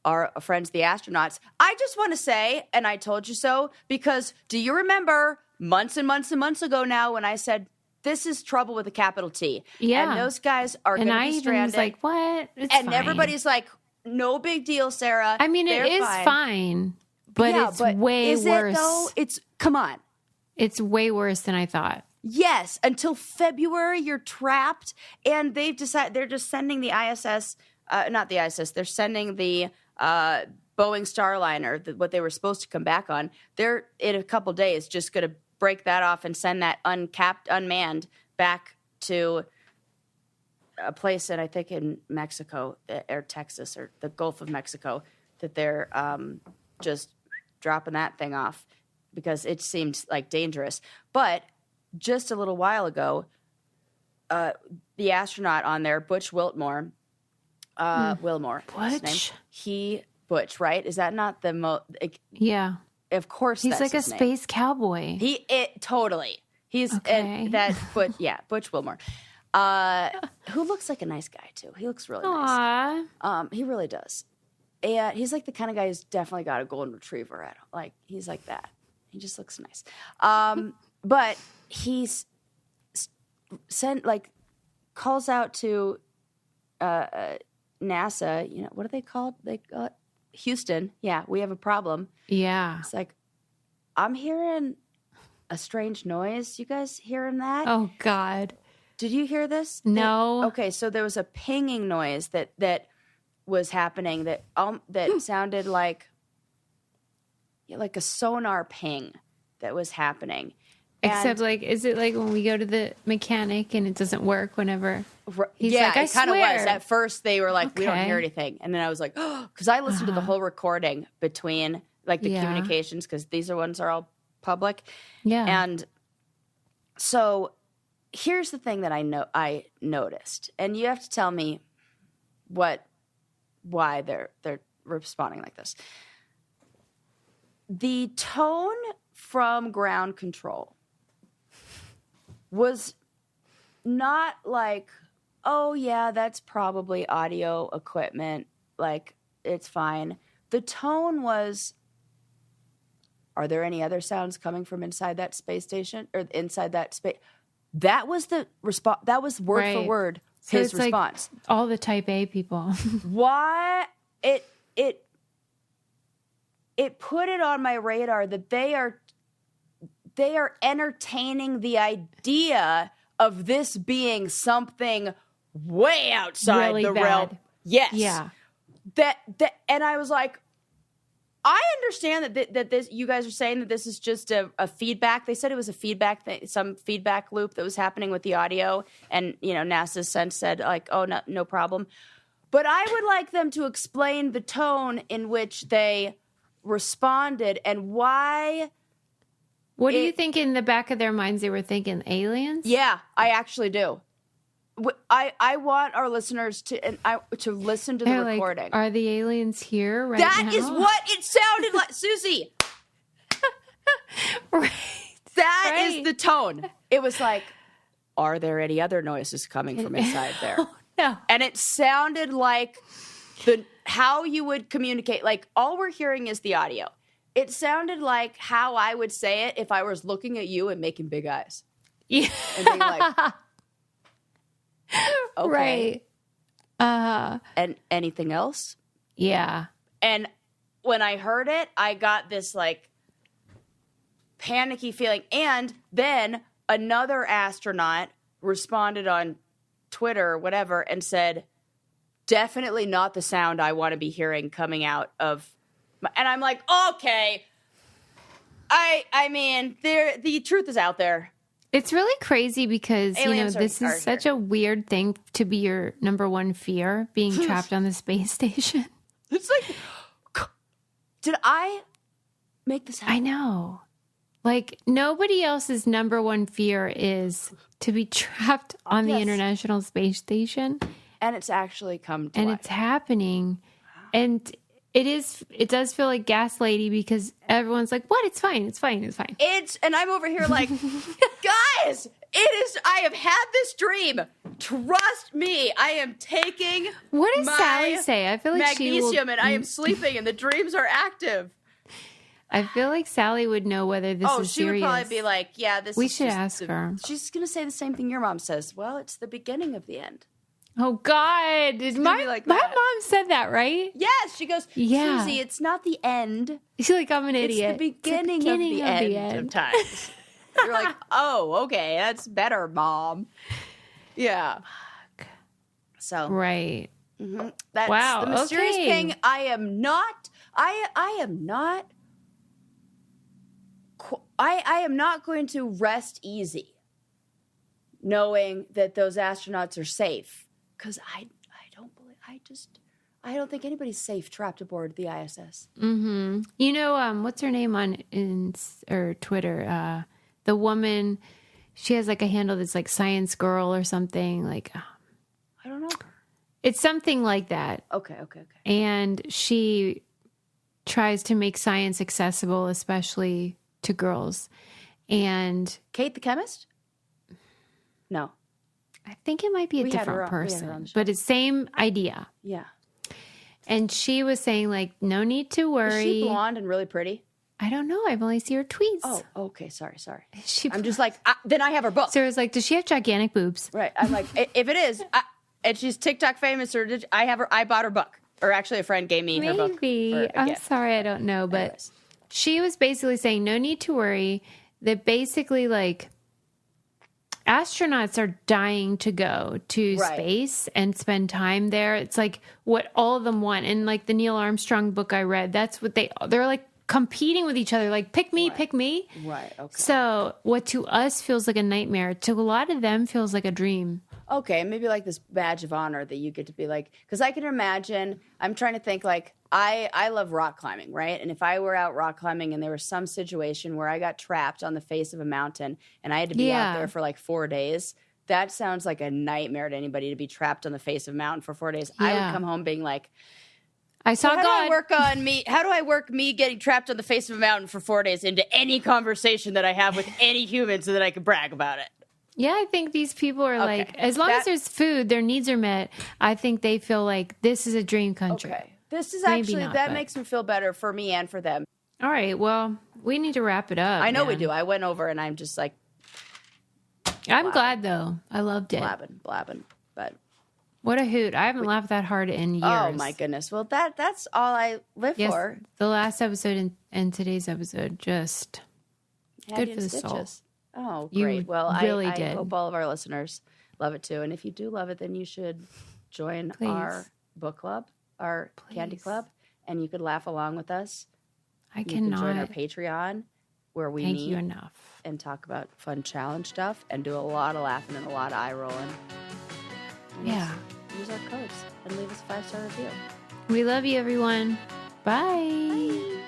our friends, the astronauts? I just want to say, and I told you so, because do you remember months and months and months ago now when I said, this is trouble with a capital T? Yeah. And those guys are going to be stranded. And I was like, what? It's and fine. Everybody's like, no big deal, Sarah. I mean, it is fine, but it's way worse. Is it, though? Come on. It's way worse than I thought. Yes. Until February, you're trapped. And they've decided they're just sending the ISS, not the ISS, they're sending the Boeing Starliner, what they were supposed to come back on. They're in a couple days just going to break that off and send that unmanned back to a place I think in Mexico or Texas or the Gulf of Mexico, that they're just dropping that thing off because it seemed like dangerous. But just a little while ago, the astronaut on there, Butch Wilmore, Butch? Butch, right? Is that not the most? Yeah. Of course, he's that's like a space cowboy. Totally. He's okay. Butch Wilmore, who looks like a nice guy too. He looks really nice. He really does. And he's like the kind of guy who's definitely got a golden retriever at him. Like he's like that. He just looks nice. But he's calls out to NASA. What are they called? Houston. Yeah, we have a problem. Yeah. It's like, I'm hearing a strange noise. You guys hearing that? Oh, God. Did you hear this? No. Okay, so there was a pinging noise that was happening that sounded like a sonar ping that was happening. Except, is it like when we go to the mechanic and it doesn't work whenever he's yeah, like, I it kind of was. At first, they were like, okay. We don't hear anything. And then I was like, because I listened to the whole recording between, the communications, because these ones are all public. Yeah. And so here's the thing that I noticed. And you have to tell me why they're responding like this. The tone from ground control was not like, oh yeah, that's probably audio equipment, like it's fine, the tone was, are there any other sounds coming from inside that space station or inside that space? That was the response. That was word for word his response. Like all the type A people. Why it put it on my radar that they are entertaining the idea of this being something way outside really the bad. realm. Yes. Yeah. That and I was like, I understand that this, you guys are saying that this is just a feedback. They said it was a feedback thing, some feedback loop that was happening with the audio, and NASA's since said like, oh, no problem. But I would like them to explain the tone in which they responded and why. What do you think in the back of their minds they were thinking? Aliens? Yeah, I actually do. I want our listeners to listen to the recording. Like, are the aliens here right now? That is what it sounded like, Susie. Right. That is the tone. It was like, are there any other noises coming from inside there? No. And it sounded like how you would communicate. Like, all we're hearing is the audio. It sounded like how I would say it if I was looking at you and making big eyes. Yeah. And being like, okay. Right. And anything else? Yeah. And when I heard it, I got this like panicky feeling. And then another astronaut responded on Twitter or whatever and said, definitely not the sound I want to be hearing coming out of. And I'm like, okay. I mean, the truth is out there. It's really crazy because, Aliens this is such a weird thing to be your number one fear, being trapped on the space station. It's like, did I make this happen? I know. Like, nobody else's number one fear is to be trapped on the International Space Station. And it's actually come to and life. It's happening. And it does feel like gaslighty because everyone's like, what? It's fine. It's fine. It's fine. And I'm over here like, guys, I have had this dream. Trust me. I am taking what does Sally say? I feel like magnesium and I am sleeping and the dreams are active. I feel like Sally would know whether this is serious. Oh, she would probably be like, yeah, we should ask her. She's going to say the same thing your mom says. Well, it's the beginning of the end. Oh, God. My mom said that, right? Yes. She goes, Susie, it's not the end. She's like, I'm an idiot. It's the beginning of the end of times. You're like, oh, okay. That's better, Mom. Yeah. Fuck. So. Right. Mm-hmm. That's the mysterious thing. I am not going to rest easy knowing that those astronauts are safe. Because I don't think anybody's safe trapped aboard the ISS. Mm-hmm. What's her name on Twitter? The woman, she has like a handle that's like Science Girl or something. Like, I don't know. It's something like that. Okay. And she tries to make science accessible, especially to girls. And Kate the chemist? No. I think it might be a different person, but it's same idea. Yeah. And she was saying, like, no need to worry. Is she blonde and really pretty? I don't know. I've only seen her tweets. Oh, okay. Sorry. I'm just like, then I have her book. So it was like, does she have gigantic boobs? Right. I'm like, if it is, and she's TikTok famous, or I bought her book. Or actually a friend gave me her book. Maybe. I'm sorry, I don't know. But anyways. She was basically saying, no need to worry. That basically, like, astronauts are dying to go to space and spend time there. It's like what all of them want. And like the Neil Armstrong book I read, that's what they're like competing with each other. Like, pick me, pick me. Right. Okay. So what to us feels like a nightmare, to a lot of them feels like a dream. Okay. Maybe like this badge of honor that you get to be like, because I can imagine, I'm trying to think like, I love rock climbing, right? And if I were out rock climbing and there was some situation where I got trapped on the face of a mountain and I had to be out there for like 4 days, that sounds like a nightmare to anybody, to be trapped on the face of a mountain for 4 days. Yeah. I would come home being like, I saw God. How do I work me getting trapped on the face of a mountain for 4 days into any conversation that I have with any human so that I can brag about it? Yeah, I think these people are like, as long as there's food, their needs are met, I think they feel like this is a dream country. Okay. This is actually, that makes me feel better for me and for them. All right. Well, we need to wrap it up. I know we do. I went over and I'm just like. I'm glad though. I loved it. Blabbing. But. What a hoot. I haven't laughed that hard in years. Oh my goodness. Well, that's all I live for. The last episode and today's episode just good for the soul. Oh, great. Well, I hope all of our listeners love it too. And if you do love it, then you should join our book club, our candy club, and you could laugh along with us. You can join our Patreon where we meet and talk about fun challenge stuff and do a lot of laughing and a lot of eye rolling. Yeah. Use our codes and leave us a 5-star review. We love you, everyone. Bye. Bye.